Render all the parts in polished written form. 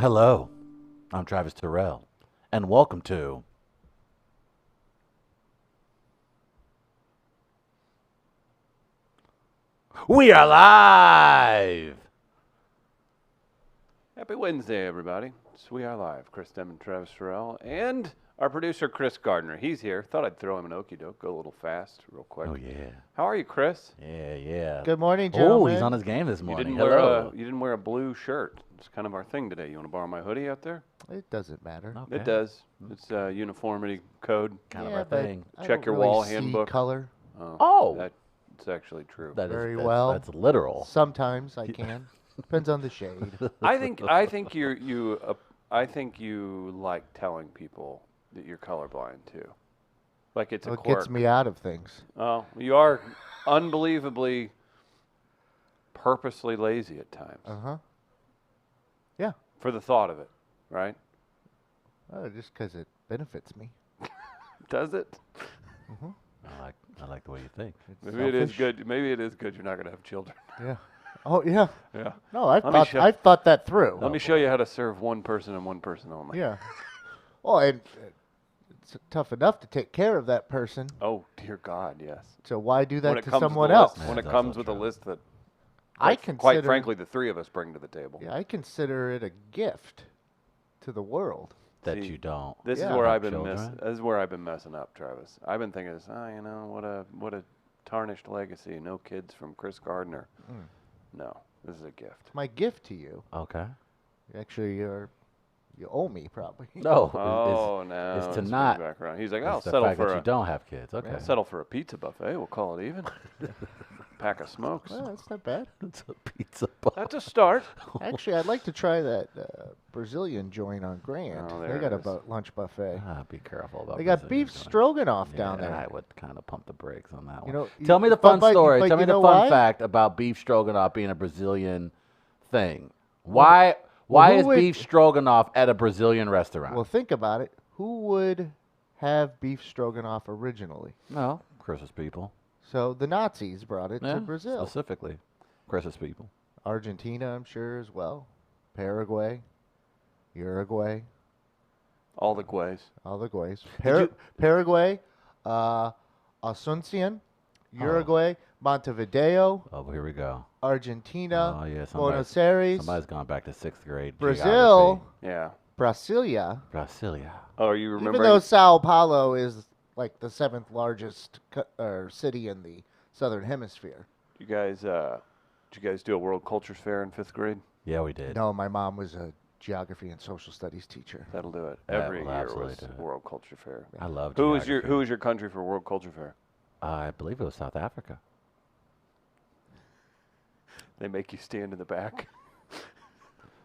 Hello, I'm Travis Terrell, and welcome to We Are Live! Happy Wednesday, everybody. It's We Are Live. Chris Dem and Travis Terrell, and our producer, Chris Gardner. He's here. Thought I'd throw him an okey doke, go a little fast, real quick. Oh, yeah. How are you, Chris? Yeah. Good morning, Oh, gentlemen. he's on his game this You morning. didn't Hello. wear a blue shirt. It's kind of our thing today. You want to borrow my hoodie out there? It doesn't matter. Okay. It does. It's uniformity code. Kind of Yeah, our but thing. I Check don't your really wall see handbook. color. Oh. That's actually true. That is Very that's, well. That's literal. Sometimes I can. Depends on the shade. I think you like telling people that you're colorblind too. Like it's a It quirk. gets me out of things. Oh, you are unbelievably purposely lazy at times Uh-huh. Yeah. for the thought of it, right? Just because it benefits me. Does it? I like the way you think. It's Maybe it is selfish. good. Maybe it is good you're not going to have children. Yeah. Oh, yeah. Yeah. No, me I've thought that through. Let me show you how to serve one person and one person only. Yeah. Oh, and it's tough enough to take care of that person. Oh, dear God, yes. So why do When that it to comes someone with a else? list, when Yeah, it that's comes so with a true. list that, I quite consider, frankly, the three of us bring to the table. yeah, I consider it a gift to the world. That See, you don't. This Yeah. is where have I've been children. This is where I've been messing up, Travis. I've been thinking, what a tarnished legacy. No kids from Chris Gardner. Mm. No, this is a gift. My gift to you. Okay. Actually, you owe me probably. No. Oh, no. to let's bring it not- back around. He's like, It's I'll the settle fact for that a you don't have kids. Okay. I'll settle for a pizza buffet. We'll call it even. Pack of smokes. Well, that's not bad. It's a pizza box. That's a start. Actually, I'd like to try that Brazilian joint on Grand. Oh, They there got it a is. lunch buffet. Be careful about They got Brazilian beef joints. stroganoff down Yeah, there. I would kind of pump the brakes on that one. You know, Tell me the but- fun but- story. but Tell me you the know fun why? fact about beef stroganoff being a Brazilian thing. Why who is would- beef stroganoff at a Brazilian restaurant? Well, think about it. Who would have beef stroganoff originally? no, Chris's people. So the Nazis brought it Yeah, to Brazil. specifically, Chris's people. Argentina, I'm sure, as well. Paraguay, Uruguay, All the guays. all the guays. you- Paraguay, Asuncion, Uruguay, Montevideo, Oh, here we go. Argentina, Oh yeah, Buenos Aires, somebody's gone back to sixth grade. Brazil, Yeah. Brasilia. Brasilia. Oh, you remember? Even though Sao Paulo is like the seventh largest city in the southern hemisphere. did you guys do a World Cultures Fair in 5th grade? Yeah, we did. No, my mom was a geography and social studies teacher. That'll do it. That Every will year absolutely was do it. World Culture Fair. I love. Who was your country for World Culture Fair? I believe it was South Africa. They make you stand in the back.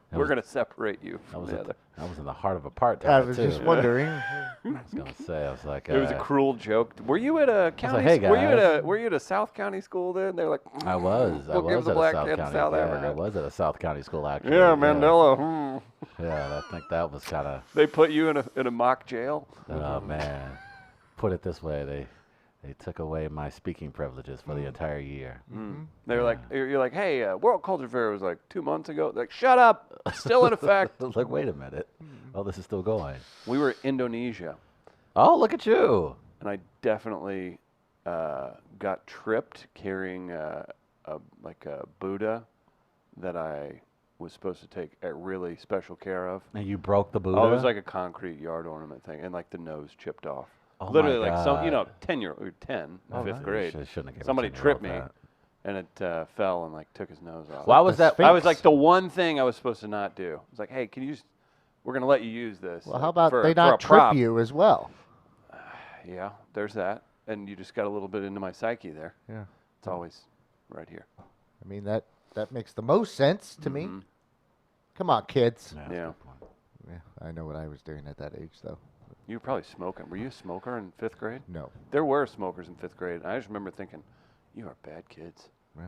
That We're was- gonna separate you That from was the at other. That was in the heart of apartheid. I was too. just wondering. I was gonna say. I was like. It was a cruel joke. Were you at a county? "Hey, were you at guys." Were you at a South County school then? They're like, I was. I We'll was give the at black a South kid County. South yeah, Africa. I was at a South County school actually. Yeah, Mandela. Yeah, I think that was kind of. They put you in a mock jail. Oh man, put it this way, they took away my speaking privileges for the entire year. They're like, you're like, hey, World Culture Fair was like 2 months ago. They're like, shut up, still in effect. I was like, wait a minute. Oh, this is still going. We were in Indonesia, Oh, look at you. and I definitely got tripped carrying a Buddha that I was supposed to take really special care of. And you broke the Buddha. Oh, it was like a concrete yard ornament thing, and like the nose chipped off. Oh my Literally, like some, God. 10 or 10, Oh, fifth no, grade. you shouldn't have given Somebody 10-year-old tripped me, that. and it fell and like took his nose off. Why was that? The I was like Sphinx. the one thing I was supposed to not do. I was like, hey, can you just? We're gonna let you use this. Well, like, how about for, they for a not trip prop. you as well? Yeah, there's that, and you just got a little bit into my psyche there. Yeah. It's always right here. I mean, that makes the most sense to me. Come on, kids. Yeah, that's a Yeah. good point. Yeah, I know what I was doing at that age, though. You were probably smoking. Were you a smoker in 5th grade? No. There were smokers in 5th grade. And I just remember thinking, you are bad kids. Yeah.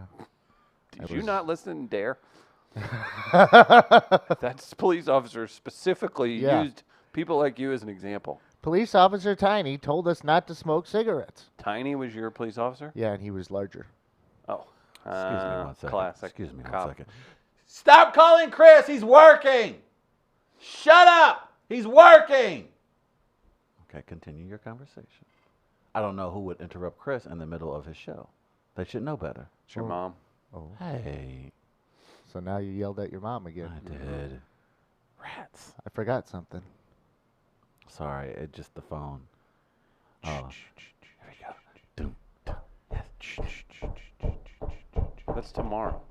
Did I you was- not listen and dare? That police officer specifically Yeah. used people like you as an example. Police Officer Tiny told us not to smoke cigarettes. Tiny was your police officer? Yeah, and he was larger. Oh. Excuse me one second. Classic. Excuse me cop. one second. Stop calling Chris. He's working. Shut up! He's working! Okay, continue your conversation. I don't know who would interrupt Chris in the middle of his show. They should know better. It's your mom. Oh, Hey, so now you yelled at your mom again. I did. Rats. I forgot something. Sorry, it just the phone. Oh, here we go. Doom, dum, yes. That's tomorrow.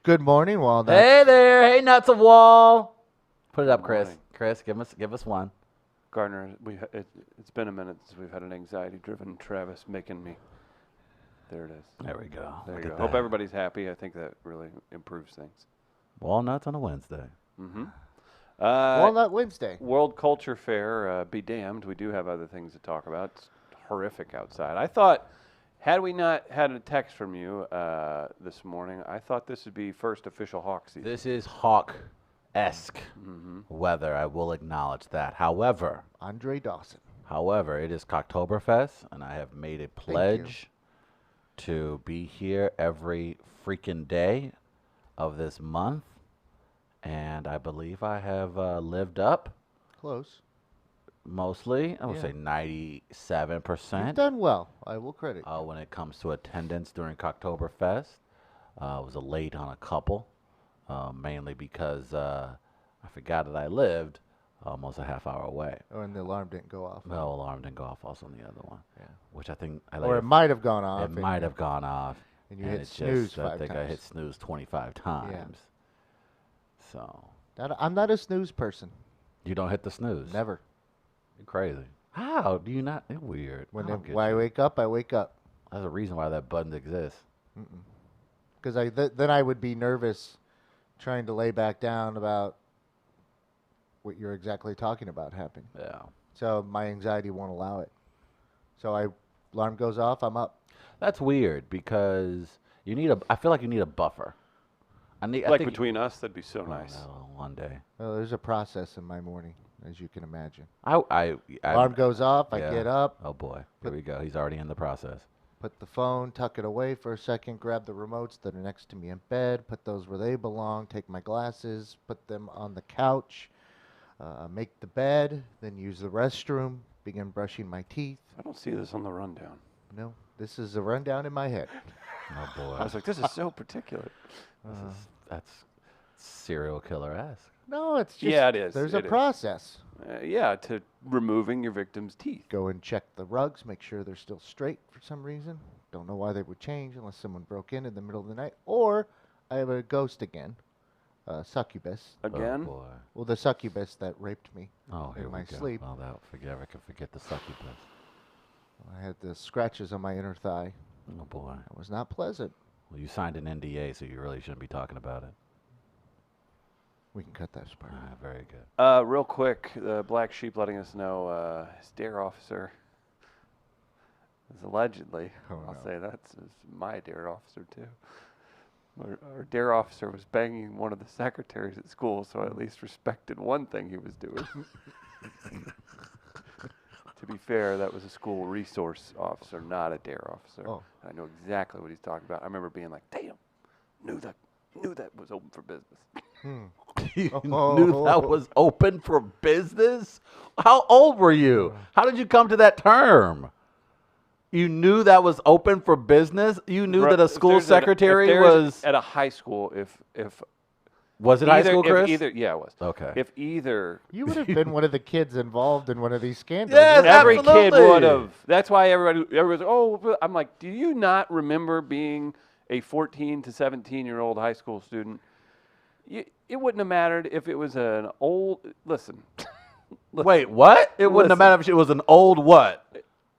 Good morning, Walnut. Hey there, hey nuts of wall. Put it up, Good Chris. morning. Chris, give us one. Gardner, it's been a minute since we've had an anxiety-driven Travis making me. There it is. There we go. There Look you at go. Hope that. everybody's happy. I think that really improves things. Walnuts on a Wednesday. Mm-hmm. Walnut Wednesday. World Culture Fair, be damned. We do have other things to talk about. It's horrific outside. I thought, had we not had a text from you this morning, I thought this would be first official hawk season. This is hawk-esque Mm-hmm. weather. I will acknowledge that. However, Andre Dawson. it is Cocktoberfest, and I have made a pledge to be here every freaking day of this month, and I believe I have lived up Close. mostly. I would Yeah. say 97%. You've done well. I will credit you. When it comes to attendance during Cocktoberfest. I was late on a couple, mainly because I forgot that I lived almost a half hour away. Oh, and the alarm didn't go off. No alarm didn't go off also on the other one, Yeah. which I think I Or it might have gone off. it might have gone off. And you hit it's snooze just, I 5 think I times. hit snooze 25 times. So I'm not a snooze person. you don't hit the snooze. Never. You're crazy. How do you not? It's weird. When I don't get I you. wake up, I wake up. There's a reason why that button exists. Because then I would be nervous trying to lay back down about what you're exactly talking about happening. Yeah. So my anxiety won't allow it. So alarm goes off, I'm up. That's weird because you need a. I feel like you need a buffer. I Like think between us, that'd be so Oh, nice. no, one day. Well, there's a process in my morning, as you can imagine. I Alarm goes off, I yeah. get up, Oh boy, here we go. He's already in the process. put the phone, tuck it away for a second, grab the remotes that are next to me in bed, put those where they belong, take my glasses, put them on the couch, make the bed, then use the restroom, begin brushing my teeth. I don't see this on the rundown. No, this is a rundown in my head. Oh boy, I was like, this is so particular. that's serial killer-esque. No, it's just Yeah, it is. There's It a is. process. Yeah, to removing your victim's teeth. Go and check the rugs, make sure they're still straight for some reason. Don't know why they would change unless someone broke in the middle of the night. Or I have a ghost again, succubus. Again? Oh boy. Well, the succubus that raped me Oh, here in we my go. sleep. Oh, that I can forget the succubus. I had the scratches on my inner thigh. Oh boy. It was not pleasant. Well, you signed an NDA, so you really shouldn't be talking about it. We can cut that part. Very good. Real quick, the Black Sheep letting us know his dare officer is allegedly, Oh, I'll no. say that's my dare officer too. Our dare officer was banging one of the secretaries at school, so I at least respected one thing he was doing. To be fair, that was a school resource officer, not a dare officer. Oh. I know exactly what he's talking about. I remember being like, "Damn, knew that was open for business." You Oh. knew that was open for business? How old were you? How did you come to that term? You knew that was open for business? You knew that a If school there's secretary if there's was... at a high school. If Was it high either, school, if Chris? either, yeah, it was. Okay. If either You would have been one of the kids involved in one of these scandals. Yes, wouldn't you? every kid absolutely. would have. That's why everybody's oh, I'm like, do you not remember being a 14 to 17-year-old high school student? It wouldn't have mattered if it was an old. Listen. Wait, what? It wouldn't have Listen. mattered if it was an old what?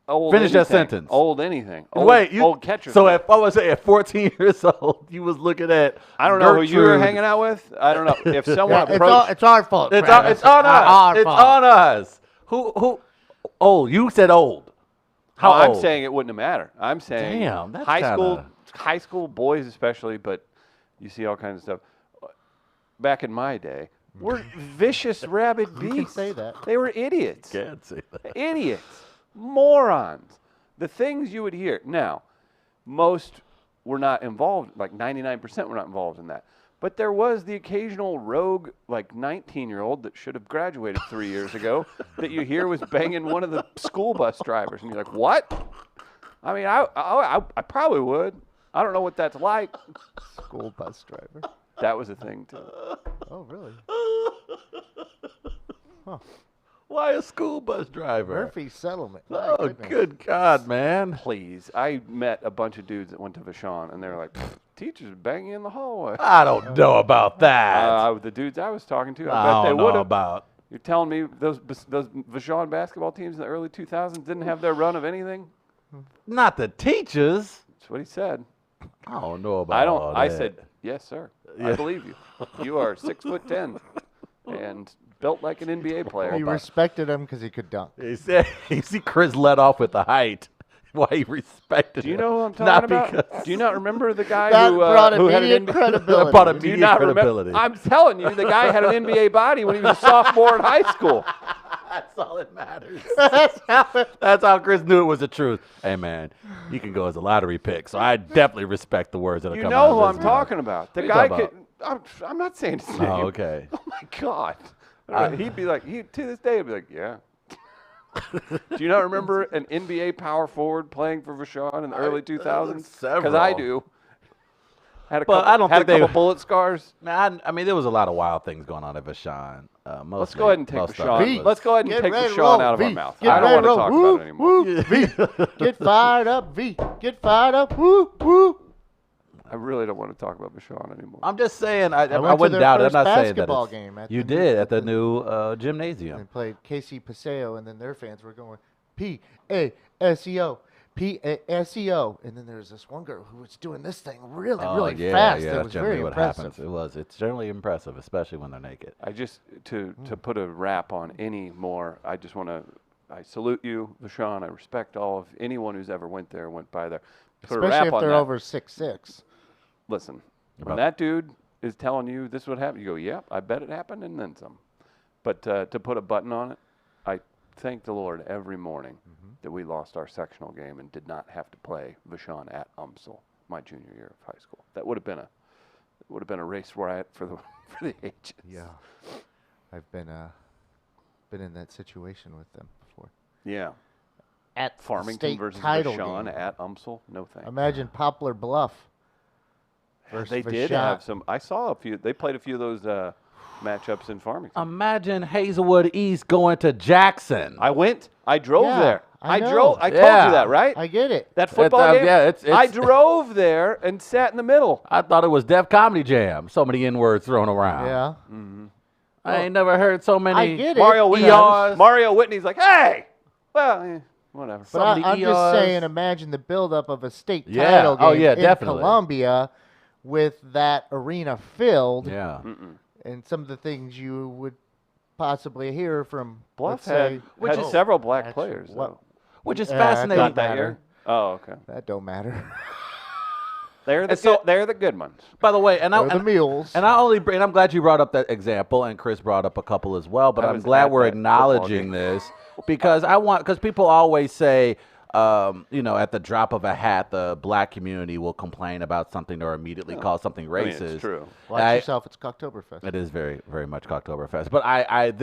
Old Finish that anything. sentence. Old anything. Old, Wait, you... old catcher. So if I was say at 14 years old, you was looking at I don't know who you were Gertrude. hanging out with. I don't know if someone Yeah, approached. it's our fault. It's Travis. on us. Our It's fault. on us. Who? Old. You said old. How I'm old? saying it wouldn't have mattered. I'm saying Damn, that's high school boys especially, but you see all kinds of stuff. Back in my day, were vicious rabid You beasts. can say that. They were idiots. Can't say that. Idiots. Morons. The things you would hear. Now, most were not involved. Like 99% were not involved in that. But there was the occasional rogue, like 19-year-old that should have graduated 3 years ago that you hear was banging one of the school bus drivers, and you're like, what? I mean, I probably would. I don't know what that's like. School bus driver. That was a thing too. Oh, really? Huh. Why a school bus driver? Murphy's settlement. My Oh, goodness. good God, man. Please, I met a bunch of dudes that went to Vashon, and they were like, teachers banging in the hallway. I don't know about that. The dudes I was talking to, I I bet they don't would know have. about. You're telling me those Vashon basketball teams in the early 2000s didn't have their run of anything? Not the teachers. That's what he said. I don't know about I don't. all I that. said, yes, sir. I Yeah. believe you. You are 6'10" and built like an NBA player. He respected him because he could dunk. You see Chris let off with the height. Why he respected Do you him. know who I'm talking Not about? because- Do you not remember the guy That brought who had an immediate credibility. Brought Do you immediate not credibility. remember? I'm telling you, the guy had an NBA body when he was a sophomore in high school. That's all that matters. That's how it- That's how Chris knew it was the truth. Hey, man, you can go as a lottery pick, so I definitely respect the words that are You coming know out who of I'm his mouth. talking about. The Who you guy talking could. I'm not saying his name. Oh, okay. Oh my God. He'd be like, to this day, he'd be like, yeah. Do you not remember an NBA power forward playing for Vashon in the early 2000s? Because I several. do. Had a But couple, I don't had think a couple they- bullet scars. Man, I mean, there was a lot of wild things going on at Vashon. Let's go ahead and take Vashon. Vashon. Let's go ahead and Get take ready to Vashon roll, out of our V. mouth. Get I don't ready want to to roll. talk about it anymore. Woo, V. Get fired up, V. Get fired up. Woo, woo. I really don't want to talk about Vashon anymore. I'm just saying, I went to wouldn't their doubt it. I'm first not saying that basketball it's, game at you the new- did at at the the- new They gymnasium. played Casey Paseo, and then their fans were going P-A-S-E-O, P-A-S-E-O. And then there's this one girl who was doing this thing really yeah, fast. Yeah, It that's was generally very what impressive. happens. It was. It's generally impressive, especially when they're naked. I just to put a wrap on any more. I just want to. I salute you, Vashon. I respect all of anyone who's ever went there, went by there. Put a Especially wrap if on they're that. over 6'6". Listen, when About- that dude is telling you this would happen, you go, "Yep, I bet it happened," and then some. But to put a button on it, I thank the Lord every morning that we lost our sectional game and did not have to play Vashon at UMSL my junior year of high school. That would have been a race riot for the for the ages. Yeah, I've been in that situation with them before. Yeah. At the Farmington state versus title Vashon game. at UMSL. No thanks. Imagine Poplar Bluff. Versus They did Vashon. have some. I saw a few. They played a few of those matchups in Farmington. Imagine Hazelwood East going to Jackson. I went. I drove Yeah, there. I know. drove. I told Yeah. you that, right? I get it. That football It's, game. yeah, it's- I drove there and sat in the middle. I thought it was Def Comedy Jam. So many N-words thrown around. Yeah. I ain't never heard so many. I get it. Mario Whitney. ERs. Mario Whitney's like, hey, well, whatever. But Some of the I'm just ERs. saying, imagine the buildup of a state Yeah. title game Oh, yeah, in definitely. Columbia with that arena filled Yeah. and some of the things you would possibly hear from Bluff let's say, had oh, several black actually, players. what- though. Which is Yeah, fascinating. Not Not that matter. year. Oh, okay. that don't matter. They're the And so- they're the good ones. By the way, and I, Or the and, mules. and I only bring, and I'm glad you brought up that example, and Chris brought up a couple as well. But I I'm was glad at we're that football acknowledging game. this because because people always say, at the drop of a hat, the black community will complain about something or immediately call something I mean, racist. it's true. Watch I- yourself. It's Cocktoberfest. It is very, very much Cocktoberfest. But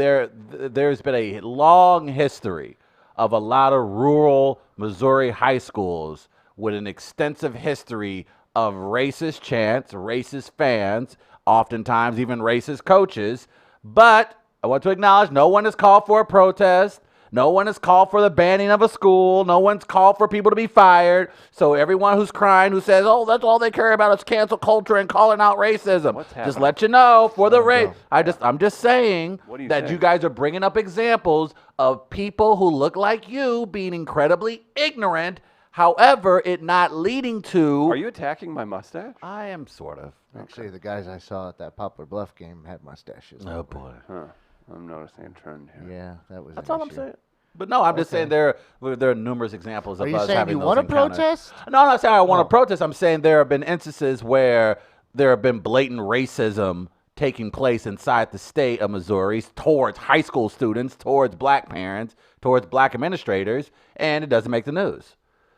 there's been a long history of a lot of rural Missouri high schools with an extensive history of racist chants, racist fans, oftentimes even racist coaches. But I want to acknowledge no one has called for a protest. No one has called for the banning of a school. No one's called for people to be fired. So everyone who's crying, who says, "Oh, that's all they care about is cancel culture and calling out racism," What's just happening? let you know for the Oh, race. no. I'm just saying What are you that you saying? guys are bringing up examples of people who look like you being incredibly ignorant. However, it not leading to. Are you attacking my mustache? I am sort of. Actually, the guys I saw at that Poplar Bluff game had mustaches. Oh boy. Huh. I'm noticing a trend here. Yeah, that was. That's an all I'm issue. saying. But no, I'm just Okay. saying there are numerous examples Are of you us saying having you those want to encounters. protest? No, I'm not saying I want Oh. to protest. I'm saying there have been instances where there have been blatant racism taking place inside the state of Missouri towards high school students, towards black parents, towards black administrators, and it doesn't make the news.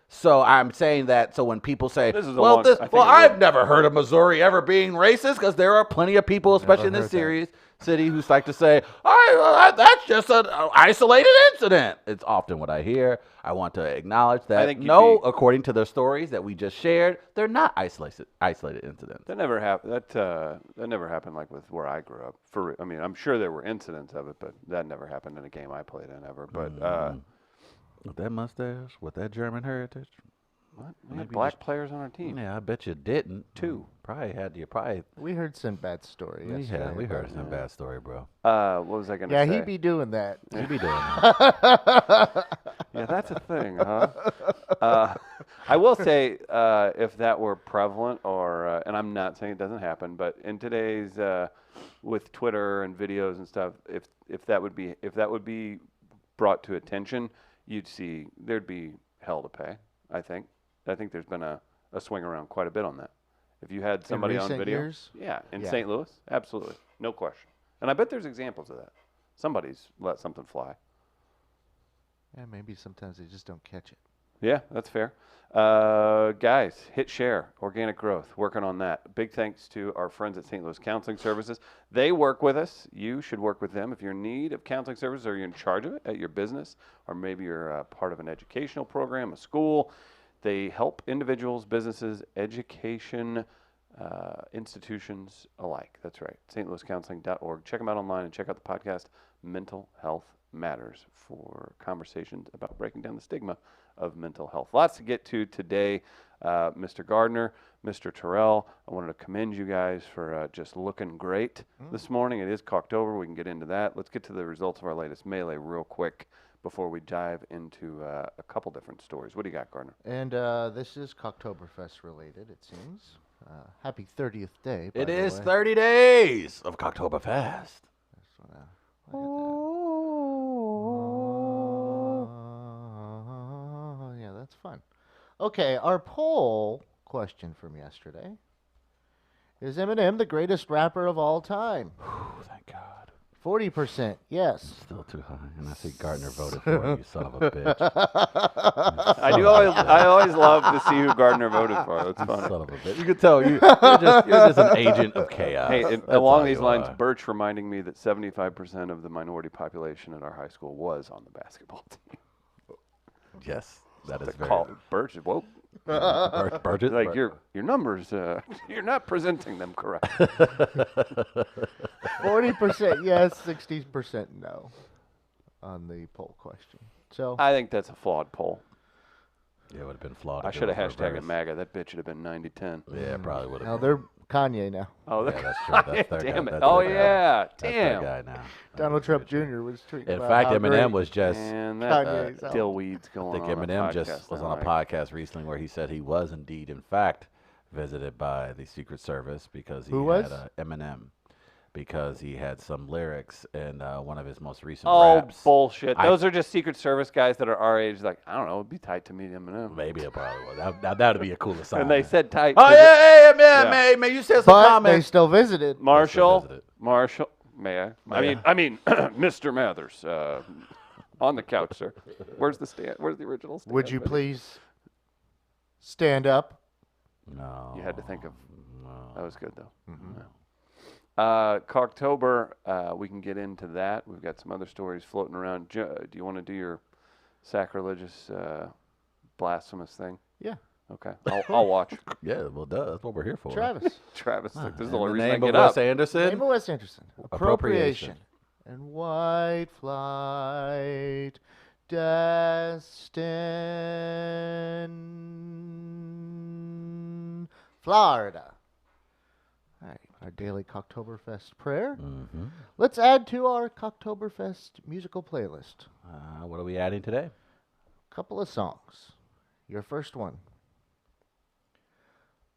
So I'm saying that. So when people say, This is a "Well, long- this," I think well, it I've would. never heard of Missouri ever being racist, because there are plenty of people, especially in Never this heard that. series city, who's like to say, "That's just an isolated incident." It's often what I hear. I want to acknowledge that think you'd no, be- according to the stories that we just shared, they're not isolated incidents. That never happened. That never happened like with where I grew up. I mean, I'm sure there were incidents of it, but that never happened in a game I played in ever. But With that mustache, with that German heritage, what? We had Maybe black just- players on our team. yeah, I bet you didn't. Two. Probably had you. Probably. We heard Sinbad's story yesterday. We heard about- some bad story, bro. What was I gonna Yeah, say? he be doing that. You be doing that. Yeah, that's a thing, huh? I will say, if that were prevalent, or and I'm not saying it doesn't happen, but in today's with Twitter and videos and stuff, if that would be brought to attention, you'd see there'd be hell to pay. I think there's been a swing around quite a bit on that. If you had somebody on recent video, years? yeah, in Yeah. St. Louis, absolutely, no question. And I bet there's examples of that. Somebody's let something fly. Yeah, maybe sometimes they just don't catch it. Yeah, that's fair. Guys, hit share, organic growth, working on that. Big thanks to our friends at St. Louis Counseling Services. They work with us. You should work with them. If you're in need of counseling services, or you're in charge of it at your business, or maybe you're part of an educational program, a school, they help individuals, businesses, education institutions alike. That's right. stlouiscounseling.org. Check them out online and check out the podcast, Mental Health Matters, for conversations about breaking down the stigma of mental health. Lots to get to today. Mr. Gardner, Mr. Terrell, I wanted to commend you guys for just looking great this morning. It is Cocktober. We can get into that. Let's get to the results of our latest melee real quick before we dive into a couple different stories. What do you got, Gardner? And this is Cocktoberfest related, it seems. Happy 30th day. by It the is way. 30 days of Cocktoberfest. Just wanna look at that. Yeah, that's fun. Okay, our poll question from yesterday. Is Eminem the greatest rapper of all time? Oh, thank God. 40% yes. Still too high. And I see Gardner voted for it, you son of a bitch. I always love to see who Gardner voted for. That's funny. Son of a bitch. You can tell you're just an agent of chaos. Hey, That's along all these you lines, are. Birch reminding me that 75% of the minority population at our high school was on the basketball team. Yes, that is The very. call, Birch, whoa, Burgess, like your numbers, you're not presenting them correct. 40% yes, 60% no on the poll question. So, I think that's a flawed poll. Yeah, it would have been flawed. I if it should have was hashtag it reversed. MAGA. That bitch should have been 90-10. Yeah, it probably would now have. they're Kanye now. Oh, Yeah, that's true. That's their damn guy. it. That's Oh, their guy. yeah. That's their Damn. guy now. Donald That's Trump very true. Jr. was tweeting In about fact, how Eminem great- was just. And that Kanye's out. dillweed's I going think on. Eminem a just podcast was I on a like. podcast recently where he said he was indeed, in fact, visited by the Secret Service because he Who had was? Eminem, because he had some lyrics in one of his most recent Oh, raps. bullshit. I- Those are just Secret Service guys that are our age. Like, I don't know, it'd be tight to meet Eminem. Maybe it probably was. That would be a cool assignment. And they said tight. "Oh 'cause yeah, yeah, Yeah. man, you said some But they comments." still visited. Marshall, visited. Marshall, may I? May I mean, Mr. Mathers, on the couch, sir. Where's the stand? Where's the original stand? Would you please stand up? No. You had to think of. No. That was good though. Mhm. Cocktober, we can get into that. We've got some other stories floating around. Do you want to do your sacrilegious, blasphemous thing? Yeah. Okay, I'll watch. Yeah, well, duh, that's what we're here for. Travis. Travis, like, this is the In only the reason I name of get up. Wes Anderson. Name of Wes Anderson. Appropriation. And white flight destined Florida. All right, our daily Cocktoberfest prayer. Mm-hmm. Let's add to our Cocktoberfest musical playlist. What are we adding today? Couple of songs. Your first one.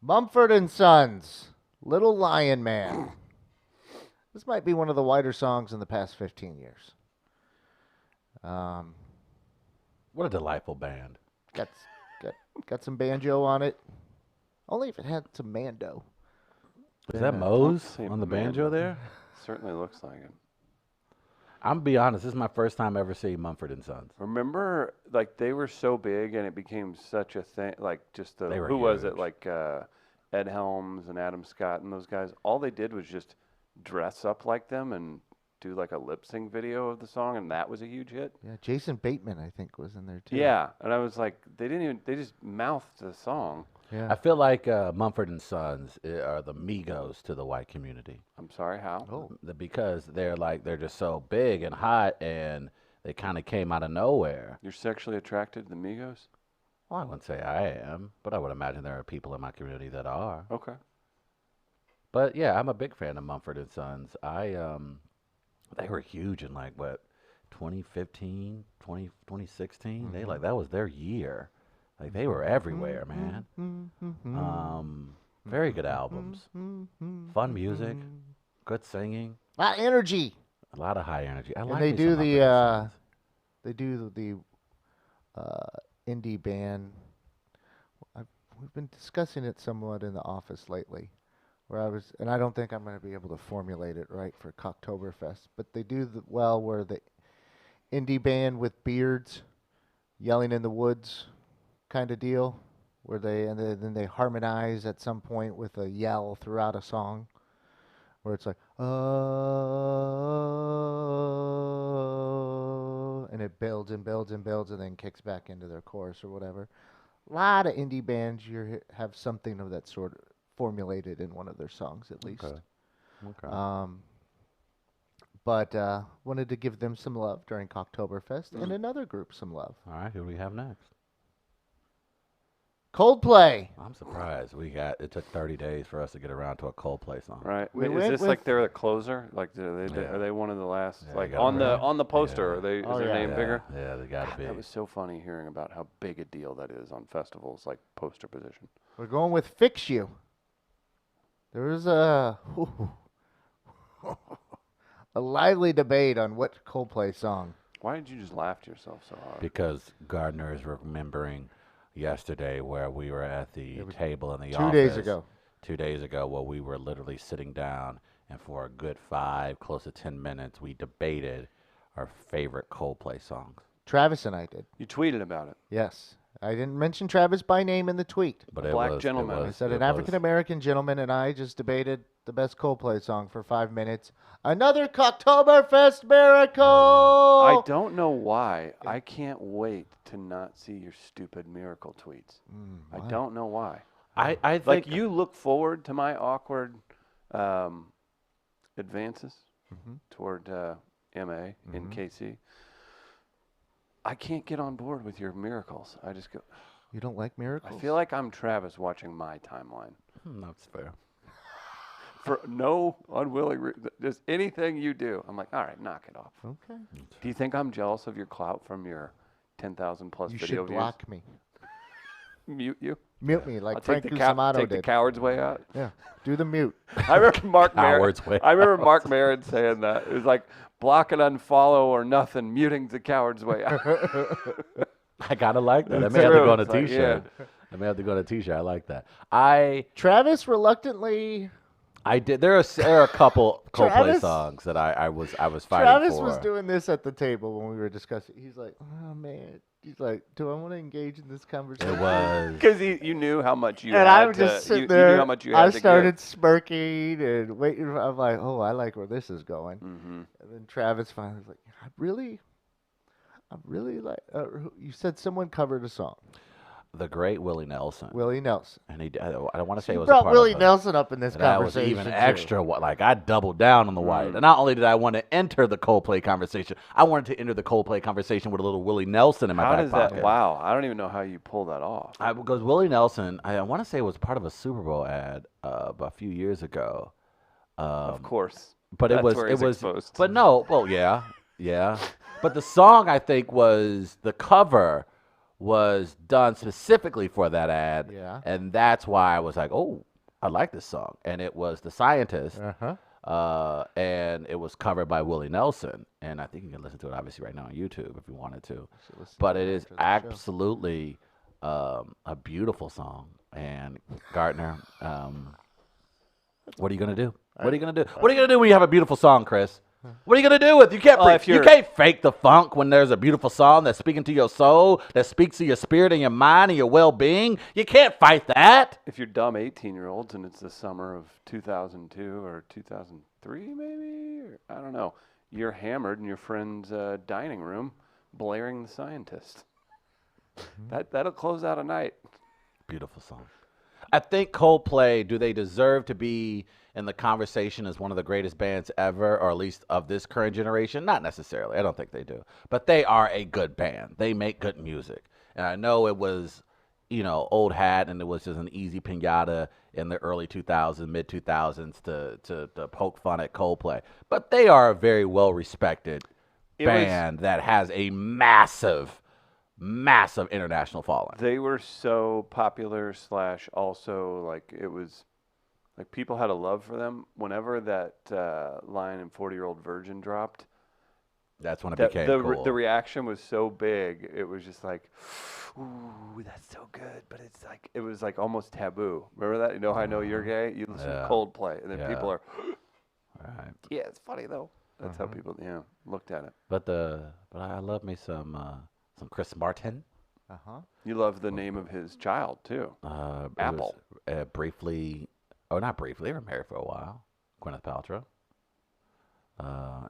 Mumford and Sons, Little Lion Man. This might be one of the wider songs in the past 15 years. What a delightful band. Got some banjo on it. Only if it had some mando. Is that Yeah. Mose Say on the man. banjo there? Certainly looks like it. I'm gonna be honest. This is my first time ever seeing Mumford and Sons. Remember, like they were so big and it became such a thing. Like just the They were who was it? huge. Like Ed Helms and Adam Scott and those guys. All they did was just dress up like them and do like a lip sync video of the song, and that was a huge hit. Yeah, Jason Bateman, I think, was in there too. Yeah, and I was like, they just mouthed the song. Yeah. I feel like Mumford and Sons are the Migos to the white community. I'm sorry, how? Oh. Because they're just so big and hot, and they kind of came out of nowhere. You're sexually attracted to the Migos? Well, I wouldn't say I am, but I would imagine there are people in my community that are. Okay. But yeah, I'm a big fan of Mumford and Sons. They were huge in like what 2015, 2016. They like that was their year. Like they were everywhere, man. Very good albums. Fun music, good singing, A lot of energy. a lot of high energy. I And like they me do some the Mumford and Sons. they do the indie band. We've been discussing it somewhat in the office lately, and I don't think I'm going to be able to formulate it right for Cocktoberfest, but they do where the indie band with beards, yelling in the woods, kind of deal, where then they harmonize at some point with a yell throughout a song, where it's like and it builds and builds and builds and then kicks back into their chorus or whatever. A lot of indie bands have something of that sort formulated in one of their songs at least. Okay. But wanted to give them some love during Cocktoberfest and another group some love. All right, who do we have next? Coldplay. I'm surprised. It took 30 days for us to get around to a Coldplay song. Right. We Is went this with- like they're the closer? Like are Yeah. they one of the last? Yeah, like you gotta on the poster, Yeah. are they? Is Oh, their yeah. name Yeah, bigger? yeah, they gotta be. That was so funny hearing about how big a deal that is on festivals, like poster position. We're going with Fix You. There was a lively debate on what Coldplay song. Why did you just laugh to yourself so hard? Because Gardner is remembering yesterday where we were at the table in the 2 office. days ago. 2 days ago, where we were literally sitting down, and for a good 5, close to 10 minutes, we debated our favorite Coldplay songs. Travis and I did. You tweeted about it. Yes. I didn't mention Travis by name in the tweet. But A it black was, gentleman. It I was, said it an was- African American gentleman and I just debated the best Coldplay song for 5 minutes. Another Cocktoberfest miracle! I don't know why. I can't wait to not see your stupid miracle tweets. I why? don't know why. I think Like you look forward to my awkward advances toward MA in KC. I can't get on board with your miracles. I just go. You don't like miracles? I feel like I'm Travis watching my timeline. That's fair. For no unwilling, just anything you do, I'm like, all right, knock it off. Okay. Do you think I'm jealous of your clout from your 10,000 plus You video should views? block me. Mute you. Mute me like I'll Frank take the Cusimano take the did. coward's way out. Yeah. Do the mute. I remember Mark Maron. Coward's way I remember Mark Maron saying that. It was like block and unfollow or nothing. Muting the coward's way out. I gotta like that. I It's may have to true. go on a It's like, T-shirt. I may have to go on a T-shirt. I like that. I Travis reluctantly. did. There are a couple Coldplay Travis- songs that I was fighting Travis for. was doing this at the table when we were discussing. He's like, "Oh man." He's like, "Do I want to engage in this conversation?" It was. Because you knew how much you And had I'm to, just sitting you there. knew how much you had I to give. started smirking and waiting. I'm like, "Oh, I like where this is going." Mm-hmm. And then Travis finally was like, "I really like." You said someone covered a song, The great Willie Nelson. Willie Nelson. And I don't want to say You it was a brought part Willie of it. Nelson up in this And that was conversation. even too. extra. Like I doubled down on the white. And not only did I want to enter the Coldplay conversation, I wanted to enter the Coldplay conversation with a little Willie Nelson in my How back does pocket. that? Wow, I don't even know how you pull that off. Because Willie Nelson, I want to say it was part of a Super Bowl ad about a few years ago. Of course. But That's it was where it he's was exposed. but no, well yeah. But the song I think was the cover was done specifically for that ad. Yeah. And that's why I was like, "Oh, I like this song." And it was The Scientist. And it was covered by Willie Nelson. And I think you can listen to it obviously right now on YouTube if you wanted to. But it is absolutely a beautiful song. And Gardner, what are you gonna do? What are you gonna do? What are you gonna do when you have a beautiful song, Chris? What are you gonna do with it? You can't. Well, if You you're- can't fake the funk when there's a beautiful song that's speaking to your soul, that speaks to your spirit and your mind and your well-being. You can't fight that. If you're dumb 18-year-olds and it's the summer of 2002 or 2003 maybe, or, I don't know, you're hammered in your friend's dining room blaring The Scientist. That'll close out a night. Beautiful song. I think Coldplay, do they deserve to be in the conversation as one of the greatest bands ever, or at least of this current generation? Not necessarily. I don't think they do. But they are a good band. They make good music. And I know it was, old hat, and it was just an easy pinata in the early 2000s, mid 2000s to poke fun at Coldplay. But they are a very well-respected band that has a massive international following. They were so popular / also like it was like people had a love for them. Whenever that line in 40-Year-Old Virgin dropped, That's when it that, became the cool. the reaction was so big. It was just like, ooh, that's so good. But it's like it was like almost taboo. Remember that? You know how I know you're gay? You listen to Coldplay, and then people are, Right. yeah, it's funny though. That's how people looked at it. But I love me some Chris Martin. You love the name of his child too. Apple. Not briefly, they were married for a while. Gwyneth Paltrow.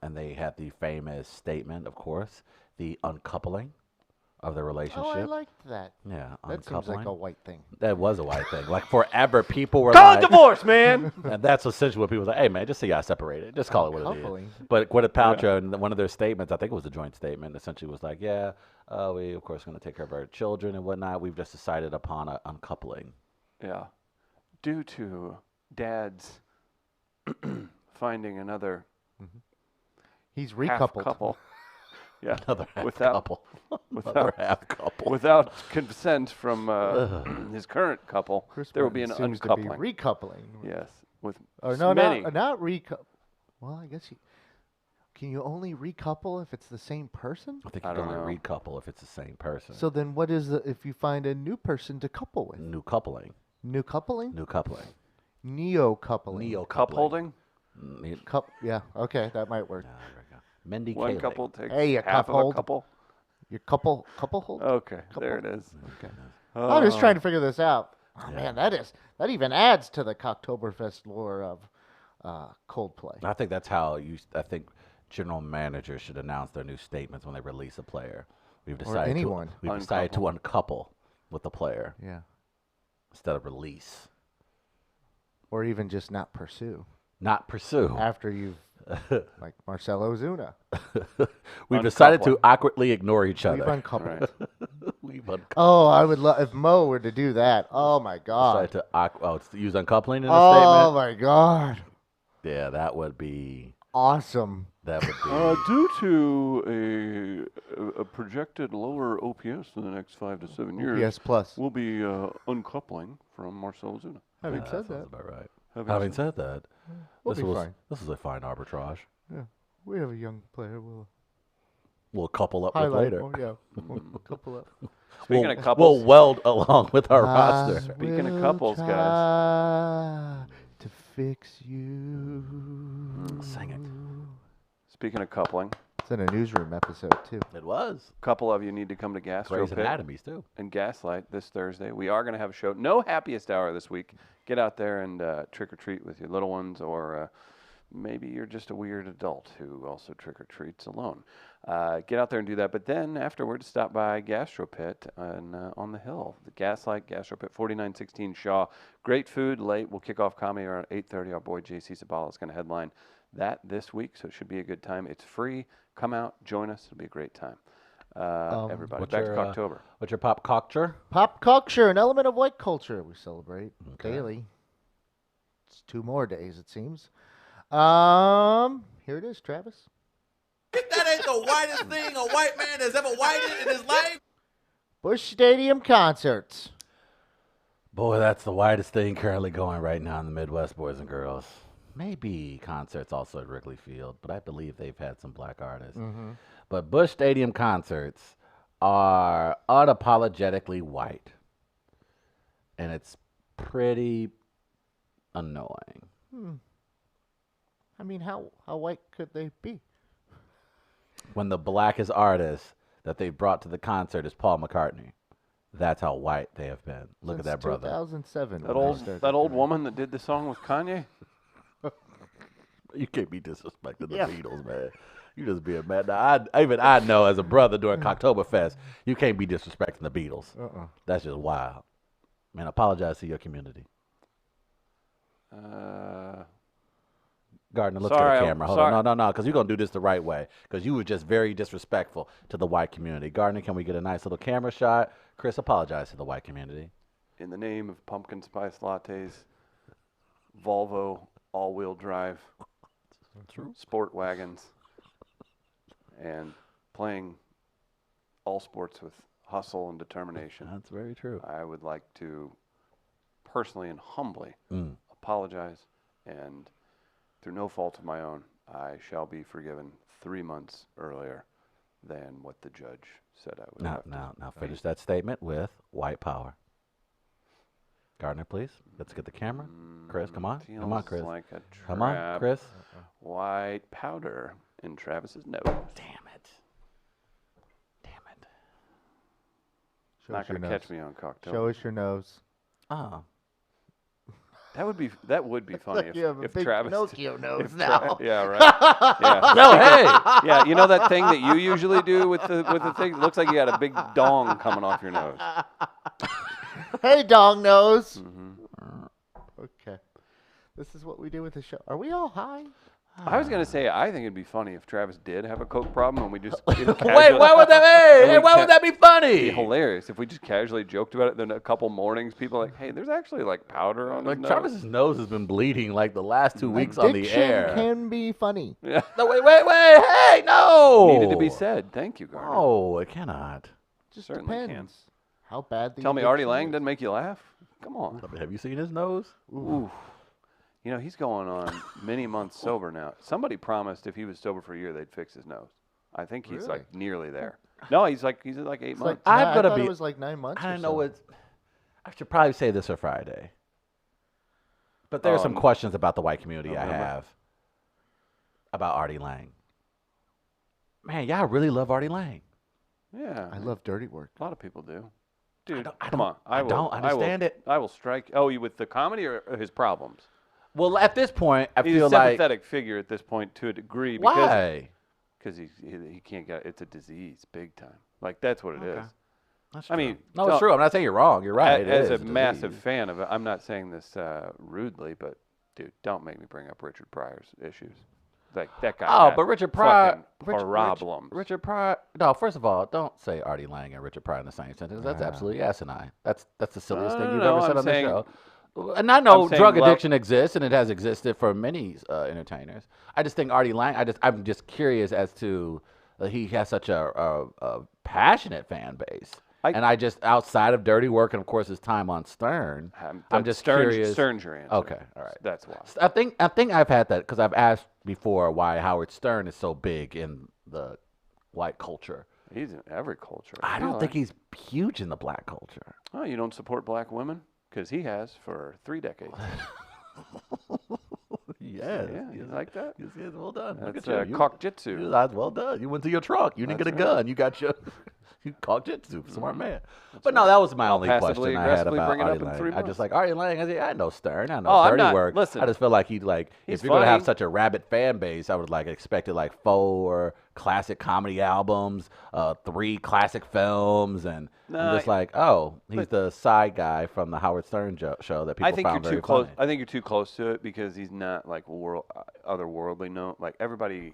And they had the famous statement, of course, the uncoupling of the relationship. Oh, I liked that. Yeah, That seems like a white thing. That was a white thing. Like forever, people were Call like, it divorce, man. and that's essentially what people were like, hey, man, just say y'all separated. Just call it what it is. Uncoupling. But Gwyneth Paltrow, in one of their statements, I think it was a joint statement, essentially was like, yeah, we, of course, going to take care of our children and whatnot. We've just decided upon an uncoupling. Yeah. Due to dad's finding another He's half recoupled. couple. Yeah. Another half Without- couple. Another without- half couple. Without consent from his current couple, Chris there will be an Martin seems uncoupling. to be recoupling. Yes. With Or no, many. not recouple. Well, I guess can you only recouple if it's the same person? I think I you can don't only know. recouple if it's the same person. So then, what is if you find a new person to couple with? New coupling. New coupling? New coupling. Neo coupling. Neo Cup coupling. holding? Yeah. Okay, that might work. There we go. Mindy One Kaling. couple takes Hey, you half cup of a hold. couple? Your couple hold. Okay, there it is. Okay. I'm just trying to figure this out. Oh Yeah. man, that even adds to the Cocktoberfest lore of Coldplay. I think that's how I think general managers should announce their new statements when they release a player. We've decided anyone. To, we've decided to uncouple with the player Yeah. instead of release. Or even just not pursue Not pursue. after you've like Marcelo Ozuna. We've decided to Uncoupling. awkwardly ignore each We've other. uncoupled. Right. We've uncoupled. Oh, I would love if Mo were to do that. Oh my God. Decided to it's to use uncoupling in a Oh statement. my God. Yeah, that would be. Awesome. That would be. Due to a projected lower OPS in the next 5 to 7 years, PS Plus. we'll be uncoupling from Marcel Ozuna. Having that said sounds that, about right. Having Having said that, we'll be was fine. this is a fine arbitrage. Yeah, we have a young player. We'll We'll couple up with highlight. later. Oh yeah, we'll couple up. Speaking we'll, of couples, we'll weld along with our roster. I Speaking of will couples, guys. try to fix you. Sing it. speaking of coupling, It's in a newsroom episode too. It was. a couple of you need to come to Gastro Grey's Pit Anatomies too. and Gaslight this Thursday. We are going to have a show. No happiest hour this week. Get out there and trick or treat with your little ones, or maybe you're just a weird adult who also trick or treats alone. Get out there and do that. But then afterwards, stop by Gastro Pit on the hill. The Gaslight Gastro Pit, 4916 Shaw. Great food late. We'll kick off comedy around 8:30. Our boy JC Sabala is going to headline that this week, so it should be a good time. It's free. Come out, join us. It'll be a great time. Everybody, what's back your, to October. What's your pop culture? Pop culture, an element of white culture we celebrate daily. It's 2 more days, it seems. Here it is, Travis. That ain't the whitest thing a white man has ever whited in his life. Busch Stadium concerts. Boy, that's the widest thing currently going right now in the Midwest, boys and girls. Maybe concerts also at Wrigley Field, but I believe they've had some black artists. But Busch Stadium concerts are unapologetically white, and it's pretty annoying. I mean, how white could they be? When the blackest artist that they brought to the concert is Paul McCartney. That's how white they have been. Look at Since that brother. 2007. That when I old started that old doing it. woman that did the song with Kanye. You can't be disrespecting the Yeah. Beatles, man. You just being mad. Now, I know as a brother during Cocktoberfest, you can't be disrespecting the Beatles. That's just wild. Man, apologize to your community. Gardner, look Sorry, to the camera. Hold sorry. on. No, because you're going to do this the right way. Because you were just very disrespectful to the white community. Gardner, can we get a nice little camera shot? Chris, apologize to the white community. In the name of pumpkin spice lattes, Volvo all-wheel drive, sport wagons, and playing all sports with hustle and determination, That's very true. I would like to personally and humbly apologize, and through no fault of my own, I shall be forgiven 3 months earlier than what the judge said I would have. Now finish that statement with white power. Gardner, please. Let's get the camera. Chris, come on. Come on, Feels Chris. like a Come on, trap. Chris. White powder in Travis's nose. Damn it. Show Not us your going to nose. catch me on cocktail. Show us your nose. Oh. That would be funny if, You have a if big Travis. Pinocchio nose if now. yeah, right. Yeah. No, hey. Yeah, you know that thing that you usually do with the thing? Looks like you got a big dong coming off your nose. Hey, dong nose. Mm-hmm. Okay. This is what we do with the show. Are we all high? I was gonna say I think it'd be funny if Travis did have a coke problem and we just Wait, why would that? Hey, And we why would that be funny? It'd be hilarious if we just casually joked about it. Then a couple mornings, people are like, "Hey, there's actually like powder on his Like nose." Travis's nose has been bleeding like the last 2 weeks on the Addiction air. can be funny. Yeah, No, wait, hey, no. needed to be said. Thank you, Gardner. No, it cannot. Just Certainly can. depends. How bad the Tell me, Artie addiction Lang is. doesn't make you laugh? Come on. Have you seen his nose? Ooh. You know, he's going on many months sober now. Somebody promised if he was sober for a year, they'd fix his nose. I think he's Really? like nearly there. No, he's at like 8 It's months. like, I'm I gonna thought be- it was like 9 months. I or don't know so. what. I should probably say this for Friday. But there are some questions about the white community I November. have about Artie Lang. Man, y'all really love Artie Lang. Yeah. I love dirty work. A lot of people do. Dude, I come don't- on. I don't understand it. I will strike. Oh, you with the comedy or his problems? Well, at this point, I He's feel a like sympathetic figure at this point to a degree. Because why? Because he can't get it's a disease big time. Like that's what it is. Okay. That's I mean, true. no, it's don't- true. I'm not saying you're wrong. You're right. It As is a massive disease. fan of it, I'm not saying this rudely, but dude, don't make me bring up Richard Pryor's issues. Like that guy. Oh, had but Richard Pryor. fucking problems. Richard Pryor. No, first of all, don't say Artie Lang and Richard Pryor in the same sentence. That's absolutely asinine. That's the silliest thing you've ever said I'm on saying- the show. And I know I'm saying drug lev- addiction exists, and it has existed for many entertainers. I just think Artie Lang. I'm just curious as to he has such a passionate fan base. And I just outside of dirty work and of course his time on Stern, I'm But just Stern's, curious. Stern's your answer. Okay, all right. That's why. I think I've had that because I've asked before why Howard Stern is so big in the white culture. He's in every culture. I don't think he's huge in the black culture. Oh, you don't support black women? Because he has for 3 decades. Yes. Yeah, you like that? Yes, well done. Look That's at you. cock-jitsu. That's well done. You went to your trunk. You didn't That's get a right. gun. You got your you caught jitsu. Smart man. But no, that was my only passively, question I had aggressively about bring it up Artie in Lang. 3 I just months. like Artie Lang. I know Stern. I know Oh, I'm dirty not- work. listen. I just feel like he'd like He's if you're gonna have funny. such a rabid fan base, I would like expected like 4 classic comedy albums, 3 classic films, and I'm just like, oh, he's the side guy from the Howard Stern show that people I think found you're very too close. funny. I think you're too close to it because he's not like otherworldly known. Like everybody,